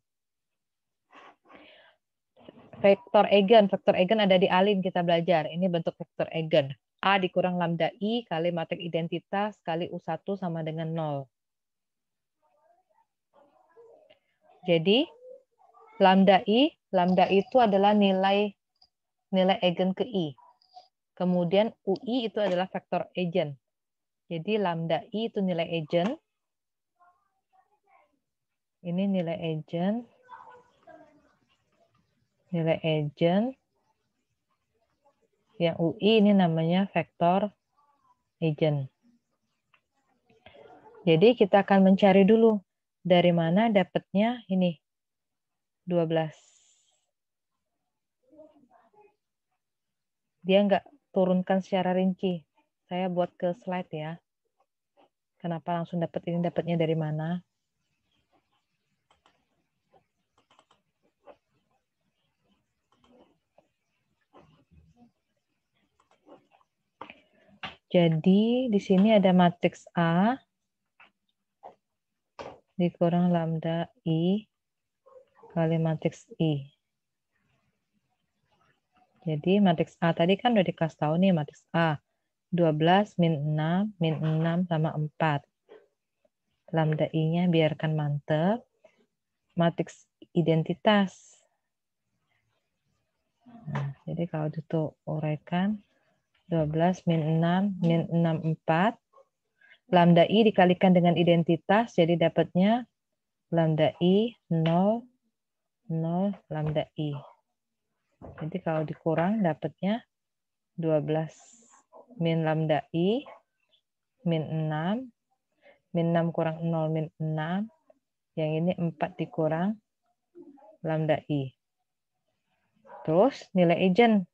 [SPEAKER 1] Vektor eigen ada di ALIN kita belajar. Ini bentuk vektor eigen. A dikurang lambda I kali matriks identitas kali U1 sama dengan 0. Jadi lambda I itu adalah nilai eigen ke I. Kemudian UI itu adalah vektor eigen. Jadi lambda I itu nilai eigen. Ini nilai eigen. Nilai eigen. Yang UI ini namanya vektor eigen. Jadi kita akan mencari dulu dari mana dapatnya ini 12. Dia nggak turunkan secara rinci. Saya buat ke slide ya. Kenapa langsung dapat ini, dapatnya dari mana? Jadi di sini ada matriks A dikurang lambda I kali matriks I. Jadi matriks A tadi kan udah dikasih tahu nih matriks A. 12 min 6 sama 4. Lambda I-nya biarkan mantep. Matriks identitas. Nah, jadi kalau itu uraikan 12 min 6 min 6 4. Lambda I dikalikan dengan identitas jadi dapatnya lambda I 0 0 lambda I. Jadi kalau dikurang dapatnya 12 min lambda I min 6 min 6 kurang 0 min 6. Yang ini 4 dikurang lambda I. Terus nilai agent.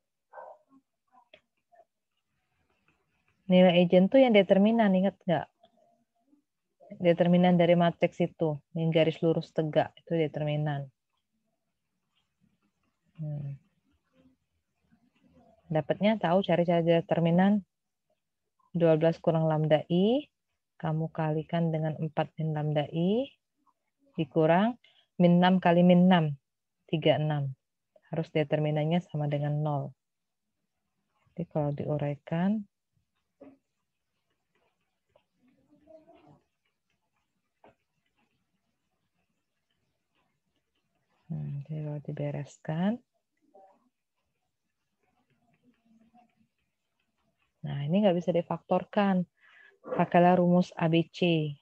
[SPEAKER 1] Nilai agent tuh yang determinan, ingat nggak? Determinan dari matriks itu. Yang garis lurus tegak, itu determinan. Dapatnya tahu cari determinan. 12 kurang lambda I. Kamu kalikan dengan 4 min lambda I. Dikurang min 6 kali min 6. 36. Harus determinannya sama dengan 0. Jadi kalau diuraikan, jadi kalau dibereskan, nah ini nggak bisa difaktorkan. Pakailah rumus ABC.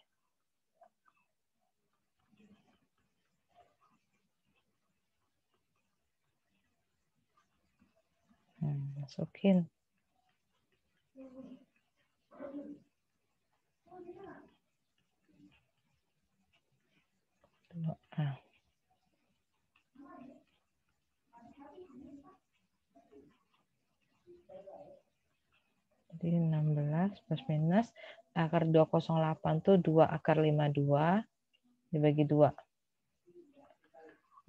[SPEAKER 1] Masukin. Jadi 16 plus minus akar 208 tuh 2 akar 52 dibagi 2.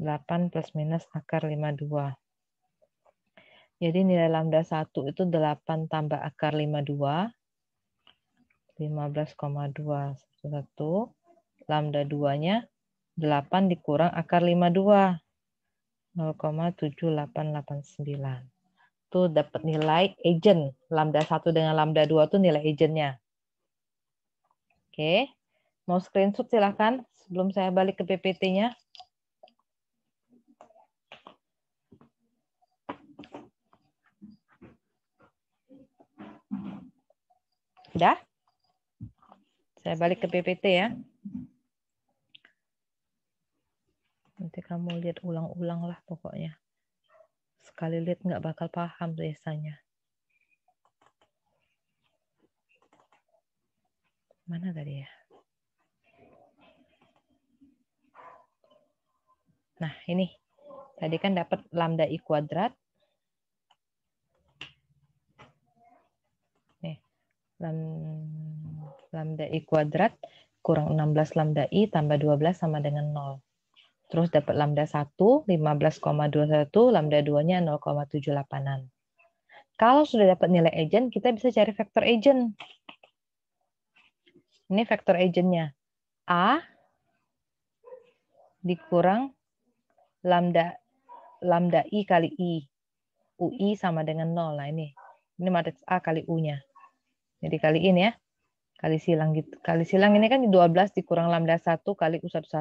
[SPEAKER 1] 8 plus minus akar 52. Jadi nilai lambda 1 itu 8 tambah akar 52. 15,211. Lambda 2-nya 8 dikurang akar 52. 0,7889. Tuh dapat nilai agent. Lambda 1 dengan lambda 2 tuh nilai agentnya. Oke. Mau screenshot silahkan sebelum saya balik ke PPT-nya. Udah? Saya balik ke PPT ya. Nanti kamu lihat ulang-ulang lah pokoknya. Sekali lihat nggak bakal paham biasanya. Mana tadi ya? Nah, ini. Tadi kan dapat lambda I kuadrat. Nih. Lambda I kuadrat kurang 16 lambda I tambah 12 sama dengan 0. Terus dapat lambda 1, 15,21, lambda 2-nya 0,78-an. Kalau sudah dapat nilai agent, kita bisa cari vektor agent. Ini vektor agentnya. A dikurang lambda I kali I. UI sama dengan 0. Nah ini matriks A kali U-nya. Jadi kaliin ya. Kali silang gitu. Kali silang ini kan 12 dikurang lambda 1 kali U11.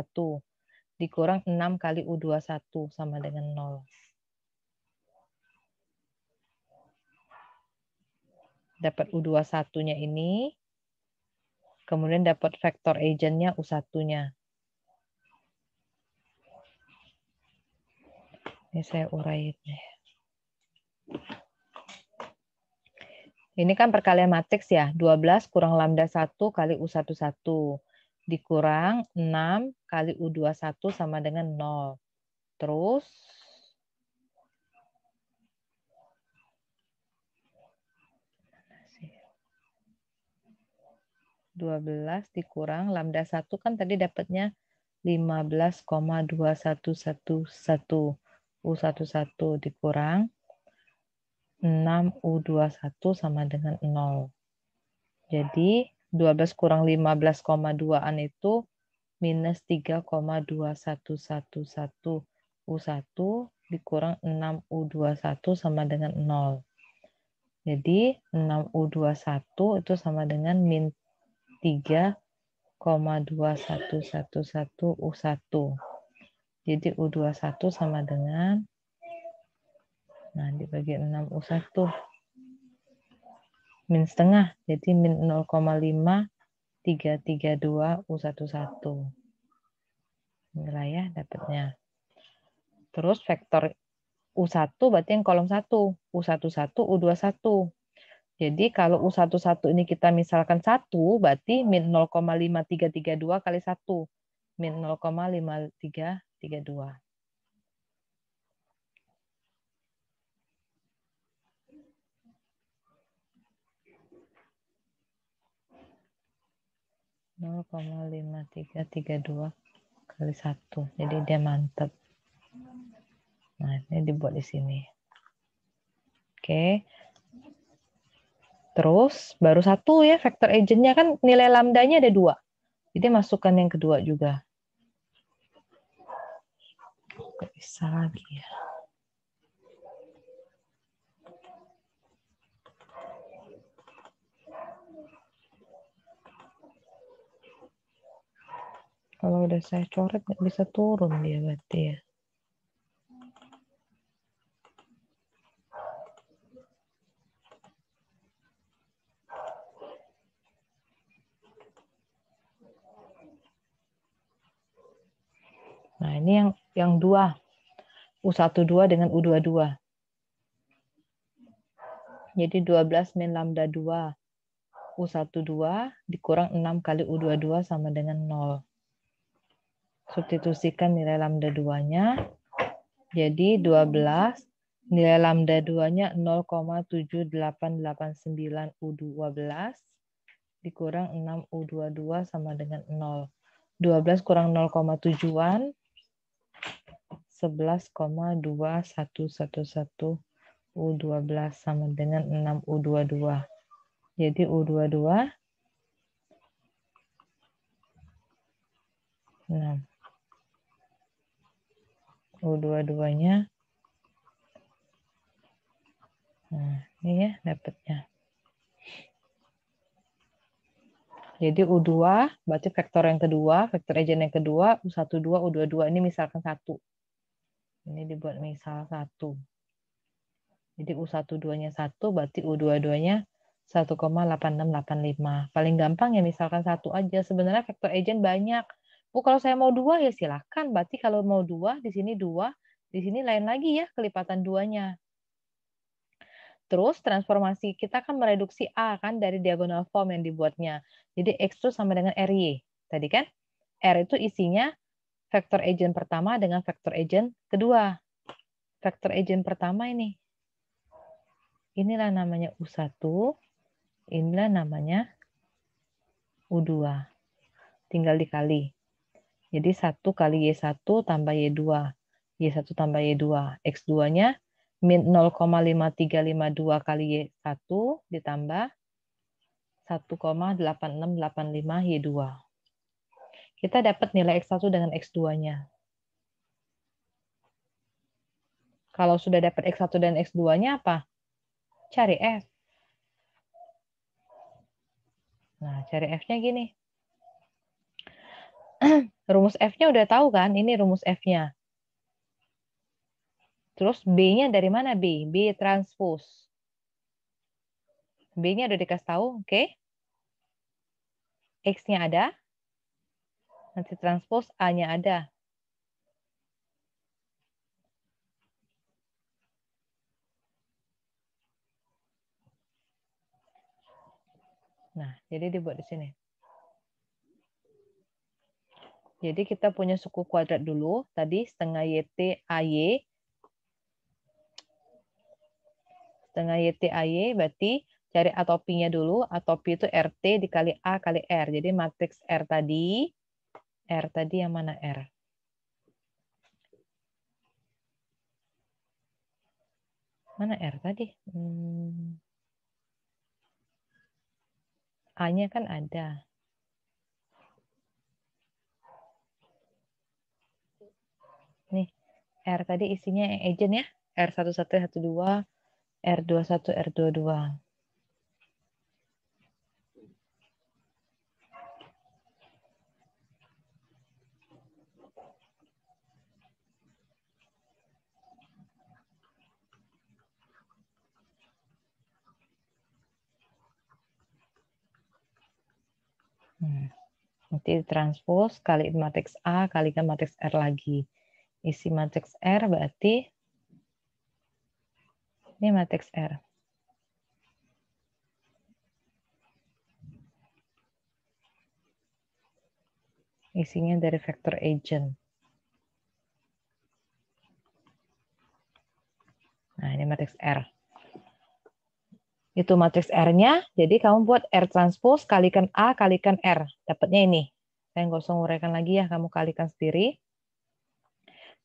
[SPEAKER 1] Dikurang 6 kali U21 sama dengan 0. Dapat U21-nya ini. Kemudian dapat vektor agentnya U1-nya. Ini saya uraiin. Ini kan perkalian matriks ya. 12 kurang lambda 1 kali U11. Dikurang 6 kali U21 sama dengan 0. Terus 12 dikurang lambda 1 kan tadi dapatnya 15,2111. U11 dikurang 6 U21 sama dengan 0. Jadi 12 kurang 15,2-an itu minus 3,2111 U1 dikurang 6U21 sama dengan 0. Jadi 6U21 itu sama dengan min 3,2111U1. Jadi U21 sama dengan, nah dibagi 6U1. Min setengah, jadi min 0,5332U11. Inilah ya dapatnya. Terus vektor U1 berarti yang kolom 1. U11, U21. Jadi kalau U11 ini kita misalkan 1, berarti min 0,5332 kali 1. Min 0,5332. (0,5332 kali 1). Jadi dia mantap. Nah, ini dibuat di sini. Oke. Terus baru 1 ya, vektor agentnya kan nilai lambdanya ada 2. Jadi masukkan yang kedua juga. Nggak bisa lagi ya. Kalau udah saya coret nggak bisa turun dia berarti ya. Nah, ini yang 2. U12 dengan U22. Jadi 12 min lambda 2 U12 dikurang 6 kali U22 sama dengan 0. Substitusikan nilai lambda 2-nya. Jadi 12 nilai lambda 2-nya 0,7889 U12 dikurang 6 U22 sama dengan 0. 12 kurang 0,7-an 11,2111 U12 sama dengan 6 U22. Jadi U22 6. U22-nya. Nah, ini ya dapatnya. Jadi U2 berarti vektor yang kedua, vektor agent yang kedua, U12, U22 ini misalkan 1. Ini dibuat misal 1. Jadi U12-nya 1 berarti U22-nya 1,8685. Paling gampang ya misalkan 1 aja. Sebenarnya vektor agent banyak. Bu, kalau saya mau 2 ya silakan. Berarti kalau mau 2, di sini 2, di sini lain lagi ya kelipatan 2-nya. Terus transformasi kita kan mereduksi A kan dari diagonal form yang dibuatnya. Jadi X itu sama dengan RY. Tadi kan R itu isinya vektor agent pertama dengan vektor agent kedua. Vektor agent pertama ini. Inilah namanya U1. Inilah namanya U2. Tinggal dikali. Jadi 1 kali Y1 tambah Y2. Y1 tambah Y2. X2-nya min 0,5352 kali Y1 ditambah 1,8685 Y2. Kita dapat nilai X1 dengan X2-nya. Kalau sudah dapat X1 dan X2-nya apa? Cari F. Nah, cari F-nya gini. Rumus F-nya udah tahu kan? Ini rumus F-nya. Terus B-nya dari mana B? B transpose. B-nya udah dikasih tahu, oke? X-nya ada. Nanti transpose A-nya ada. Nah, jadi dibuat di sini. Jadi kita punya suku kuadrat dulu. Tadi setengah YT AY. Setengah YT AY berarti cari atopinya dulu. Atopi itu RT dikali A kali R. Jadi matriks R tadi yang mana R? Mana R tadi? A-nya kan ada. Nih, R tadi isinya yang agent ya. R11, R12, R21, R22. Nanti transpose kali matriks A kalikan matriks R lagi. Isi matriks R berarti ini matriks R. Isinya dari vektor agent. Nah, ini matriks R. Itu matriks R-nya, jadi kamu buat R transpose kalikan A kalikan R. Dapatnya ini. Saya nggak usah nguraikan lagi ya, kamu kalikan sendiri.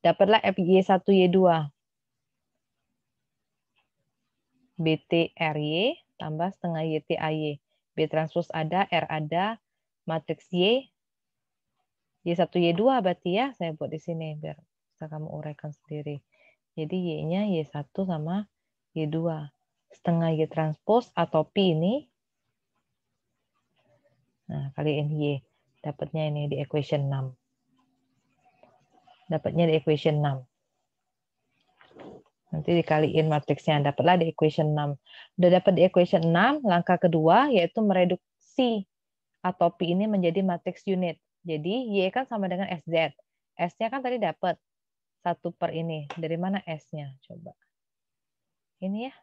[SPEAKER 1] Dapatlah FY1, Y2. BT-RY tambah setengah YT-AY. B transpose ada, R ada, matriks Y. Y1, Y2 berarti ya, saya buat di sini biar bisa kamu uraikan sendiri. Jadi Y-nya Y1 sama Y2. Setengah Y transpose atau P ini. Nah, kaliin Y. Dapatnya ini di equation 6. Dapatnya di equation 6. Nanti dikaliin matriksnya. Dapatlah di equation 6. Udah dapat di equation 6, langkah kedua yaitu mereduksi atau P ini menjadi matriks unit. Jadi Y kan sama dengan SZ. S-nya kan tadi dapat 1 per ini. Dari mana S-nya? Coba. Ini ya.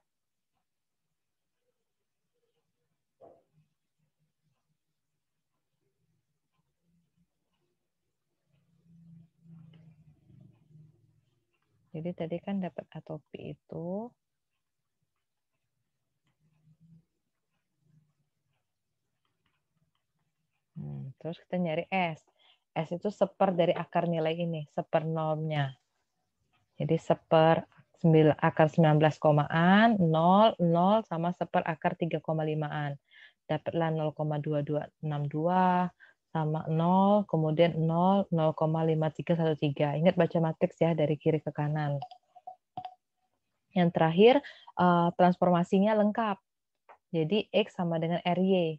[SPEAKER 1] Jadi tadi kan dapat atau P itu. Terus kita nyari S. S itu seper dari akar nilai ini. Seper normnya. Jadi seper akar 19 komaan, 0, 0 sama seper akar 3,5-an. Dapatlah 0,2262 sama 0, kemudian 0, 0,5313. Ingat baca matriks ya dari kiri ke kanan. Yang terakhir, transformasinya lengkap. Jadi X sama dengan RY.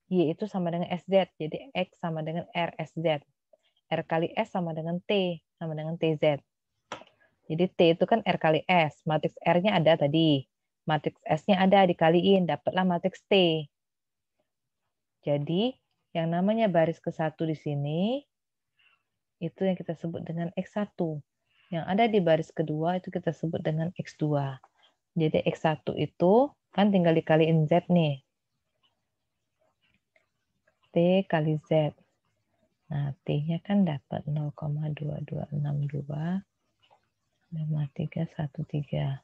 [SPEAKER 1] Y itu sama dengan SZ. Jadi X sama dengan RSZ. R kali S sama dengan T, sama dengan TZ. Jadi T itu kan R kali S. Matriks R-nya ada tadi. Matriks S-nya ada, dikaliin. Dapatlah matriks T. Jadi, yang namanya baris ke-1 di sini, itu yang kita sebut dengan X1. Yang ada di baris kedua, itu kita sebut dengan X2. Jadi, X1 itu, kan tinggal dikaliin Z nih. T kali Z. Nah, T-nya kan dapat 0,2262. 5313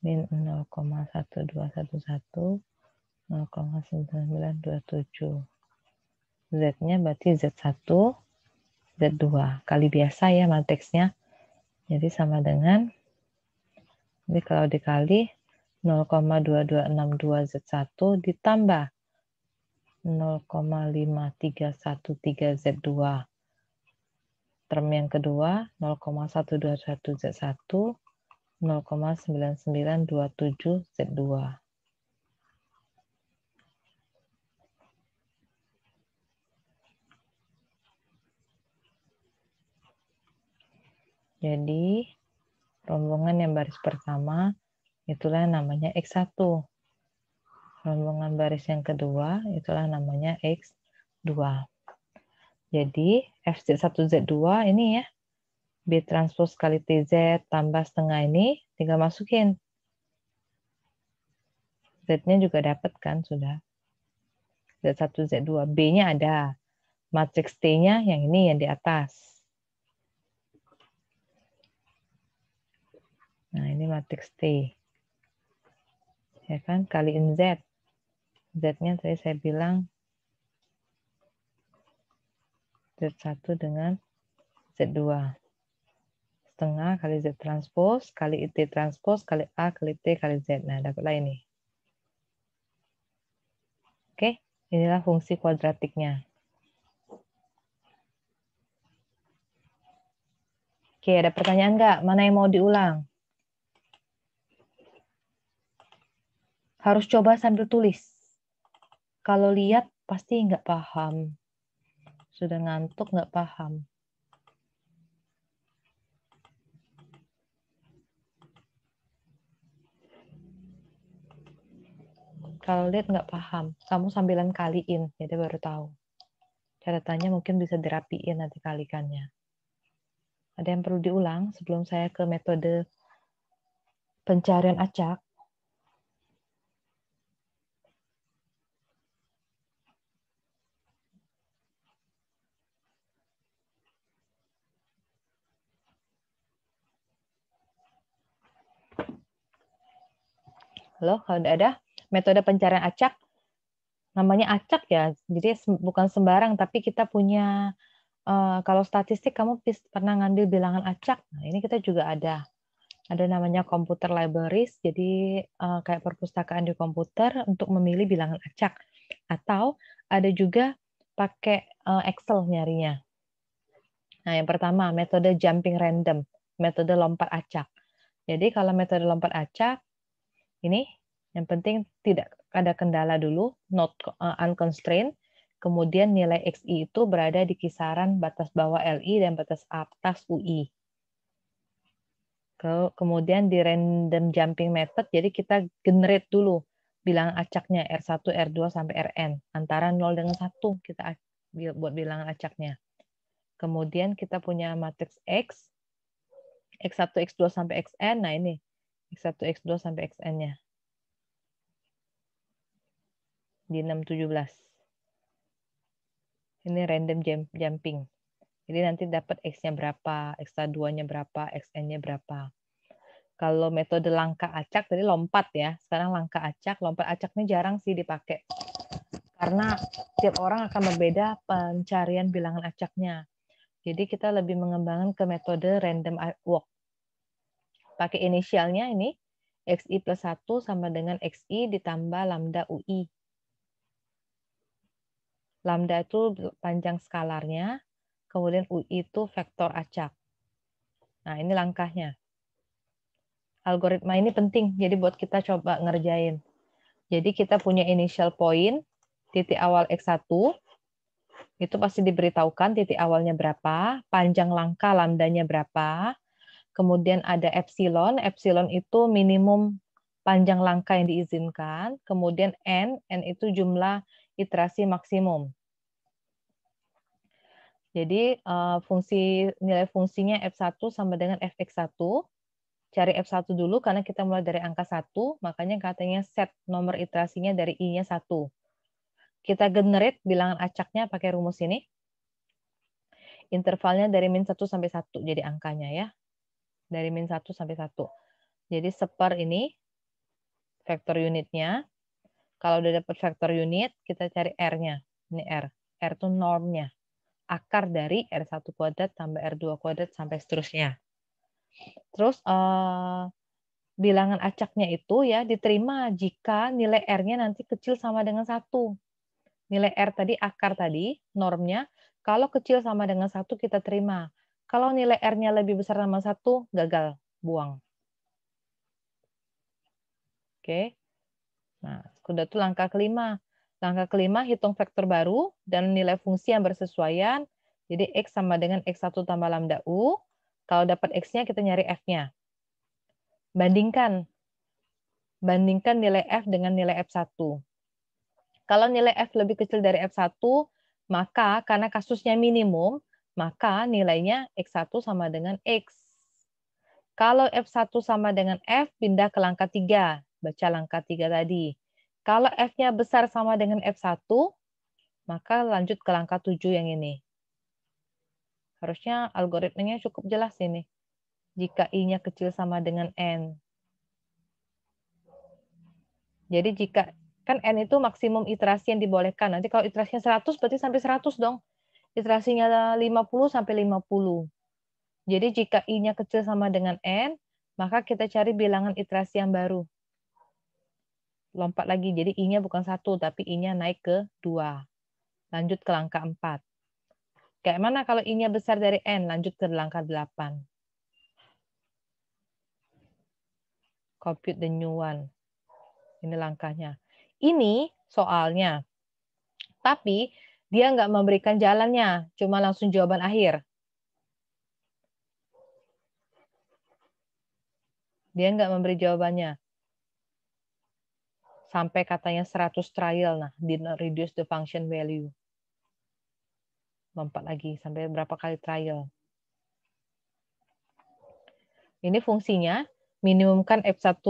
[SPEAKER 1] min 0,1211 0,9927. Z-nya berarti Z1, Z2. Kali biasa ya matriksnya. Jadi sama dengan, jadi kalau dikali 0,2262 Z1 ditambah 0,5313 Z2. Term yang kedua 0,121 Z1, 0,9927 Z2. Jadi rombongan yang baris pertama itulah namanya X1. Rombongan baris yang kedua itulah namanya X2. Jadi FZ1Z2 ini ya. B transpose kali TZ tambah setengah ini tinggal masukin. Z-nya juga dapat kan sudah. Z1, Z2. B-nya ada. Matriks T-nya yang ini yang di atas. Nah, ini matriks T. Ya kan, kaliin Z. Z-nya tadi saya bilang Z1 dengan Z2. Setengah kali Z transpose, kali T transpose, kali A, kali T, kali Z. Nah, dapatlah ini. Oke, inilah fungsi kuadratiknya. Oke, ada pertanyaan nggak? Mana yang mau diulang? Harus coba sambil tulis. Kalau lihat pasti nggak paham. Sudah ngantuk nggak paham. Kalau lihat nggak paham, kamu sambilan kaliin, jadi baru tahu. Catatannya mungkin bisa dirapiin nanti kalikannya. Ada yang perlu diulang sebelum saya ke metode pencarian acak? Halo, kalau ada metode pencarian acak, namanya acak ya, jadi bukan sembarang, tapi kita punya, kalau statistik kamu pernah ngambil bilangan acak, nah ini kita juga ada namanya computer libraries, jadi kayak perpustakaan di komputer untuk memilih bilangan acak, atau ada juga pakai Excel nyarinya. Nah, yang pertama metode jumping random, metode lompat acak. Jadi kalau metode lompat acak, ini yang penting tidak ada kendala dulu, not unconstrained. Kemudian nilai XI itu berada di kisaran batas bawah LI dan batas atas UI. Kemudian di random jumping method, jadi kita generate dulu bilangan acaknya R1, R2 sampai Rn. Antara 0 dengan 1 kita buat bilangan acaknya. Kemudian kita punya matriks X, X1, X2 sampai Xn. Nah ini, X1, X2 sampai Xn-nya. Di 617. Ini random jumping. Jadi nanti dapat X-nya berapa, X2-nya berapa, Xn-nya berapa. Kalau metode langkah acak, tadi lompat ya. Sekarang langkah acak, lompat acak ini jarang sih dipakai. Karena tiap orang akan berbeda pencarian bilangan acaknya. Jadi kita lebih mengembangkan ke metode random walk. Pakai inisialnya ini, XI plus 1 sama dengan XI ditambah lambda UI. Lambda itu panjang skalarnya, kemudian UI itu vektor acak. Nah, ini langkahnya. Algoritma ini penting, jadi buat kita coba ngerjain. Jadi kita punya initial point, titik awal X1, itu pasti diberitahukan titik awalnya berapa, panjang langkah lambdanya berapa, kemudian ada epsilon, epsilon itu minimum panjang langkah yang diizinkan, kemudian n itu jumlah iterasi maksimum. Jadi nilai fungsinya F1 sama dengan Fx1. Cari F1 dulu karena kita mulai dari angka 1, makanya katanya set nomor iterasinya dari I-nya 1. Kita generate bilangan acaknya pakai rumus ini. Intervalnya dari min 1 sampai 1, jadi angkanya ya. Dari min 1 sampai 1. Jadi seper ini, vektor unitnya. Kalau udah dapat vektor unit, kita cari R-nya. Ini R. R itu normnya. Akar dari R1 kuadrat tambah R2 kuadrat sampai seterusnya. Terus bilangan acaknya itu ya diterima jika nilai R-nya nanti kecil sama dengan 1. Nilai R tadi, akar tadi, normnya, kalau kecil sama dengan 1 kita terima. Kalau nilai R-nya lebih besar sama 1, gagal, buang. Oke. Nah, sudah itu langkah kelima. Langkah kelima, hitung vektor baru dan nilai fungsi yang bersesuaian. Jadi X sama dengan X1 tambah lambda U. Kalau dapat X-nya, kita nyari F-nya. Bandingkan nilai F dengan nilai F1. Kalau nilai F lebih kecil dari F1, maka karena kasusnya minimum, maka nilainya X1 sama dengan X. Kalau F1 sama dengan F, pindah ke langkah 3. Baca langkah 3 tadi. Kalau F-nya besar sama dengan F1, maka lanjut ke langkah 7 yang ini. Harusnya algoritmanya cukup jelas ini. Jika I-nya kecil sama dengan N. Jadi jika, kan N itu maksimum iterasi yang dibolehkan. Nanti kalau iterasinya 100, berarti sampai 100 dong. Iterasinya 50 sampai 50. Jadi jika I-nya kecil sama dengan N, maka kita cari bilangan iterasi yang baru. Lompat lagi, jadi I-nya bukan 1, tapi I-nya naik ke 2. Lanjut ke langkah 4. Kayak mana kalau I-nya besar dari N? Lanjut ke langkah 8. Compute the new one. Ini langkahnya. Ini soalnya. Tapi dia nggak memberikan jalannya, cuma langsung jawaban akhir. Dia nggak memberi jawabannya. Sampai katanya 100 trial, nah, did not reduce the function value. Lompat lagi, sampai berapa kali trial. Ini fungsinya, minimumkan F1,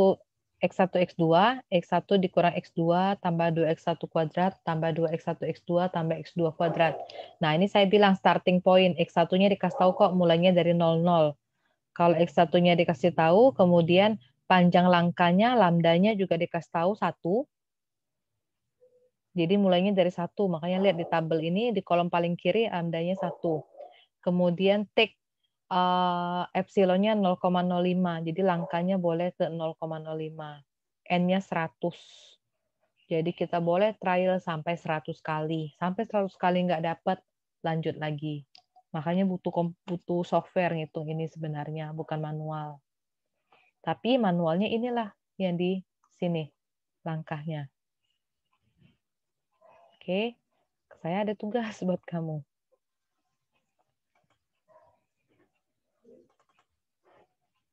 [SPEAKER 1] X1, X2, X1 dikurang X2, tambah 2X1 kuadrat, tambah 2X1, X2, tambah X2 kuadrat. Nah, ini saya bilang starting point, X1-nya dikasih tahu kok, mulainya dari 00. Kalau X1-nya dikasih tahu, kemudian panjang langkahnya, lambdanya juga dikasih tahu 1. Jadi mulainya dari 1, makanya lihat di tabel ini, di kolom paling kiri lambdanya 1. Kemudian take epsilonnya 0,05, jadi langkahnya boleh ke 0,05. N-nya 100. Jadi kita boleh trial sampai 100 kali. Sampai 100 kali nggak dapat, lanjut lagi. Makanya butuh software ngitung ini sebenarnya, bukan manual. Tapi manualnya inilah yang di sini langkahnya. Oke, saya ada tugas buat kamu.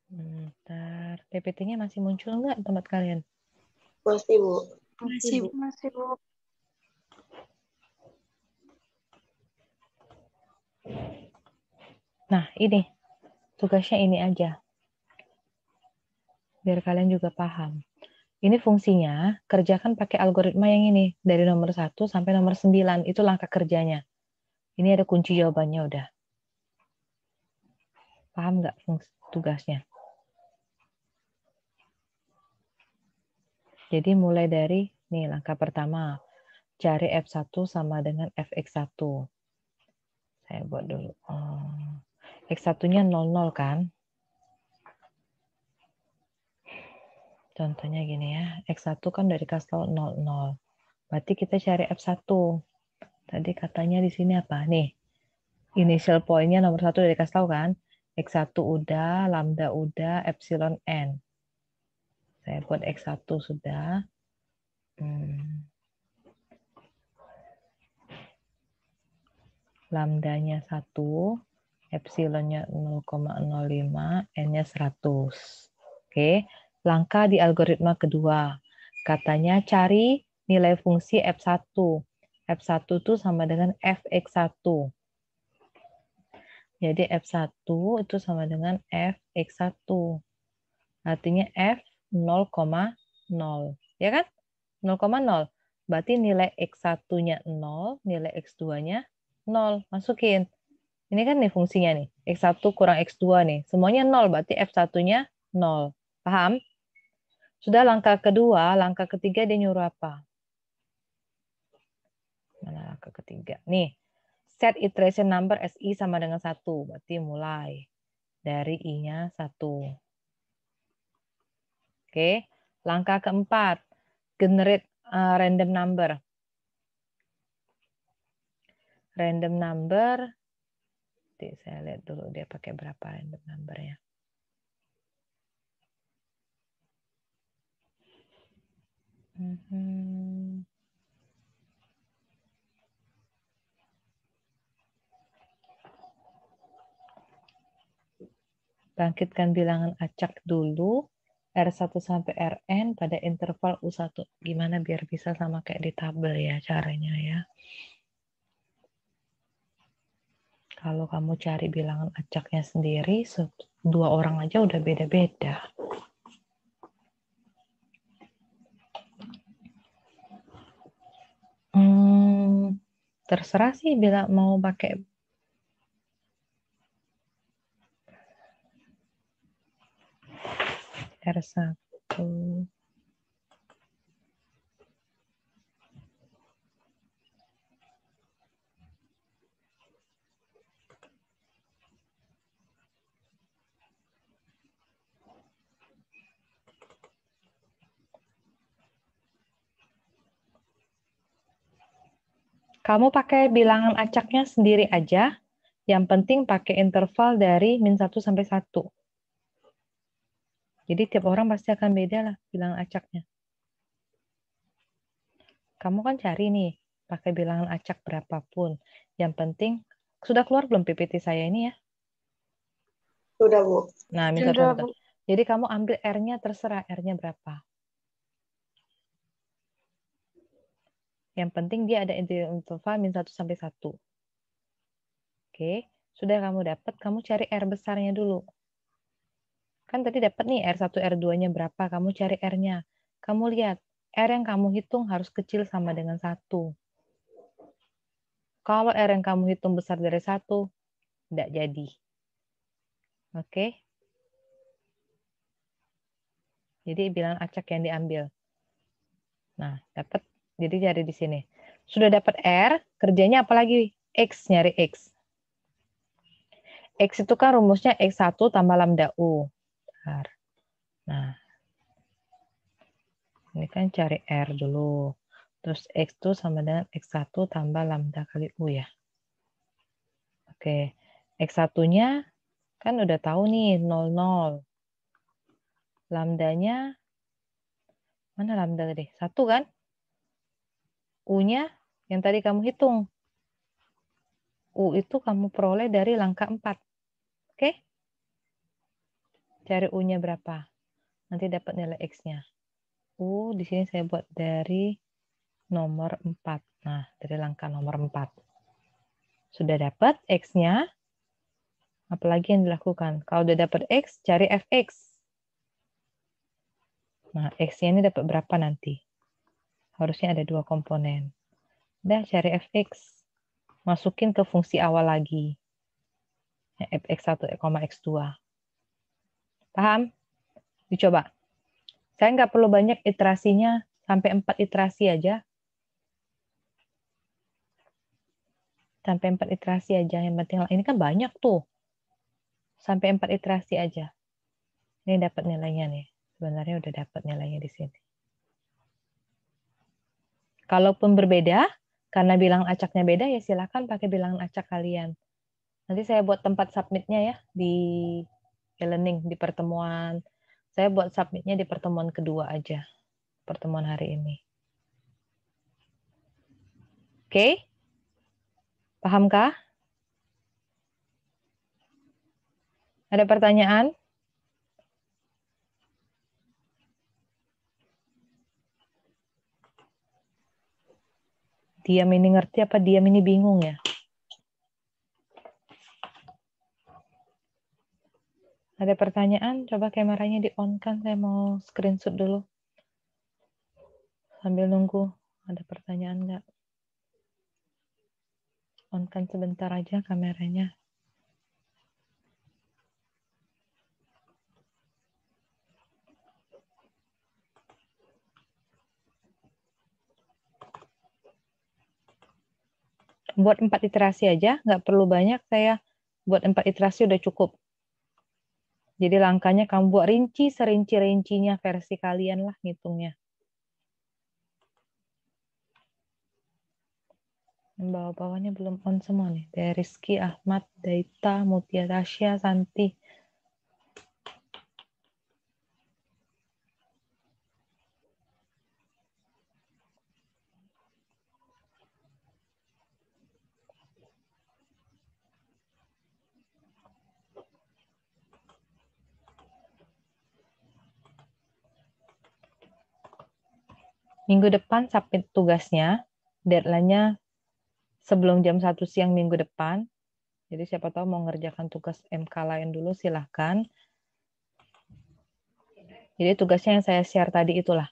[SPEAKER 1] Bentar, PPT-nya masih muncul nggak tempat kalian?
[SPEAKER 3] Masih, Bu.
[SPEAKER 4] Masih, Bu.
[SPEAKER 1] Nah, ini. Tugasnya ini aja. Biar kalian juga paham. Ini fungsinya, kerjakan pakai algoritma yang ini. Dari nomor 1 sampai nomor 9. Itu langkah kerjanya. Ini ada kunci jawabannya udah. Paham nggak fungsi tugasnya? Jadi mulai dari, nih langkah pertama. Cari F1 sama dengan Fx1. Saya buat dulu. X1-nya 00 kan? Contohnya gini ya. X1 kan dari dikasih tahu 00. Berarti kita cari F1. Tadi katanya di sini apa? Nih. Initial point-nya nomor 1 udah dikasih tahu kan? X1 udah, lambda udah, epsilon n. Saya buat X1 sudah. Lambdanya 1, epsilonnya 0,05, n-nya 100. Oke, langkah di algoritma kedua. Katanya cari nilai fungsi F1. F1 itu sama dengan Fx1. Jadi F1 itu sama dengan Fx1. Artinya F 0,0. Ya kan? 0,0. Berarti nilai X1-nya 0, nilai X2-nya 0. Masukin. Ini kan nih fungsinya nih. X1 kurang X2 nih. Semuanya 0, berarti F1-nya 0. Paham? Sudah langkah kedua, langkah ketiga dia nyuruh apa? Mana langkah ketiga? Nih. Set iteration number as I sama dengan 1. Berarti mulai dari I-nya 1. Oke. Langkah keempat. Generate random number. Random number. Nanti saya lihat dulu dia pakai berapa random number-nya. Bangkitkan bilangan acak dulu. R1 sampai Rn pada interval U1. Gimana biar bisa sama kayak di tabel ya caranya ya. Kalau kamu cari bilangan acaknya sendiri, 2 orang aja udah beda-beda. Terserah sih bila mau pakai R1. Kamu pakai bilangan acaknya sendiri aja. Yang penting pakai interval dari -1 sampai 1. Jadi tiap orang pasti akan beda lah bilangan acaknya. Kamu kan cari nih, pakai bilangan acak berapapun. Yang penting, sudah keluar belum PPT saya ini ya?
[SPEAKER 3] Sudah, Bu.
[SPEAKER 1] Nah,
[SPEAKER 4] Sudah,
[SPEAKER 1] misal-misal.
[SPEAKER 4] Bu.
[SPEAKER 1] Jadi kamu ambil R-nya terserah, R-nya berapa. Yang penting dia ada interval min 1 sampai 1. Oke, sudah kamu dapat, kamu cari R besarnya dulu. Kan tadi dapat nih R1, R2-nya berapa, kamu cari R-nya. Kamu lihat, R yang kamu hitung harus kecil sama dengan 1. Kalau R yang kamu hitung besar dari 1, tidak jadi. Oke? Jadi bilangan acak yang diambil. Nah, dapat. Jadi cari di sini. Sudah dapat R, kerjanya apa lagi? X, nyari X. X itu kan rumusnya X1 tambah lambda U. Bentar. Nah, ini kan cari R dulu. Terus X itu sama dengan X1 tambah lambda kali U ya. Oke, X1-nya kan udah tahu nih, 00. Lambdanya, mana lambda tadi? 1 kan? U-nya yang tadi kamu hitung. U itu kamu peroleh dari langkah 4. Oke? Cari U-nya berapa? Nanti dapat nilai X-nya. U di sini saya buat dari nomor 4. Nah, dari langkah nomor 4. Sudah dapat X-nya, apalagi yang dilakukan? Kalau udah dapat X, cari Fx. Nah, X-nya ini dapat berapa nanti? Harusnya ada 2 komponen. Udah, cari Fx. Masukin ke fungsi awal lagi. Fx1, X2. Paham? Dicoba. Saya nggak perlu banyak iterasinya, sampai 4 iterasi aja. Sampai 4 iterasi aja. Yang penting, ini kan banyak tuh. Sampai 4 iterasi aja. Ini dapat nilainya nih. Sebenarnya udah dapat nilainya di sini. Kalaupun berbeda, karena bilangan acaknya beda, ya silakan pakai bilangan acak kalian. Nanti saya buat tempat submitnya ya di e-learning, di pertemuan. Saya buat submitnya di pertemuan kedua aja. Pertemuan hari ini. Oke? Pahamkah? Ada pertanyaan? Diam ini ngerti apa diam ini bingung ya? Ada pertanyaan? Coba kameranya di-on-kan. Saya mau screenshot dulu. Sambil nunggu. Ada pertanyaan nggak? On-kan sebentar aja kameranya. Buat 4 iterasi aja, nggak perlu banyak. Saya buat 4 iterasi udah cukup. Jadi langkahnya kamu buat rinci, serinci-rincinya versi kalian lah ngitungnya. Yang bawah-bawahnya belum on semua nih. Dari Rizky, Ahmad, Daita, Mutia, Tasya, Santi. Minggu depan submit tugasnya. Deadline-nya sebelum jam 1 siang minggu depan. Jadi siapa tahu mau ngerjakan tugas MK lain dulu, silahkan. Jadi tugasnya yang saya share tadi itulah.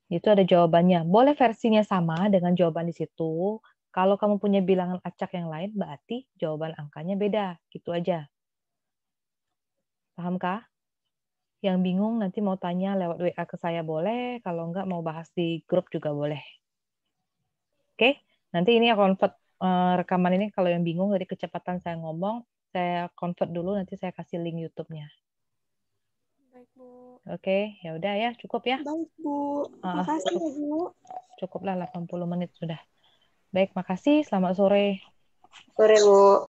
[SPEAKER 1] Itu ada jawabannya. Boleh versinya sama dengan jawaban di situ. Kalau kamu punya bilangan acak yang lain, berarti jawaban angkanya beda. Gitu aja. Pahamkah? Yang bingung nanti mau tanya lewat WA ke saya boleh. Kalau enggak mau bahas di grup juga boleh. Oke? Nanti ini ya convert rekaman ini kalau yang bingung dari kecepatan saya ngomong, saya convert dulu nanti saya kasih link YouTube-nya.
[SPEAKER 3] Baik, Bu.
[SPEAKER 1] Oke, ya udah ya, cukup ya.
[SPEAKER 3] Baik, Bu. Makasih ya, Bu.
[SPEAKER 1] Cukuplah 80 menit sudah. Baik, makasih. Selamat sore.
[SPEAKER 3] Sore, Bu.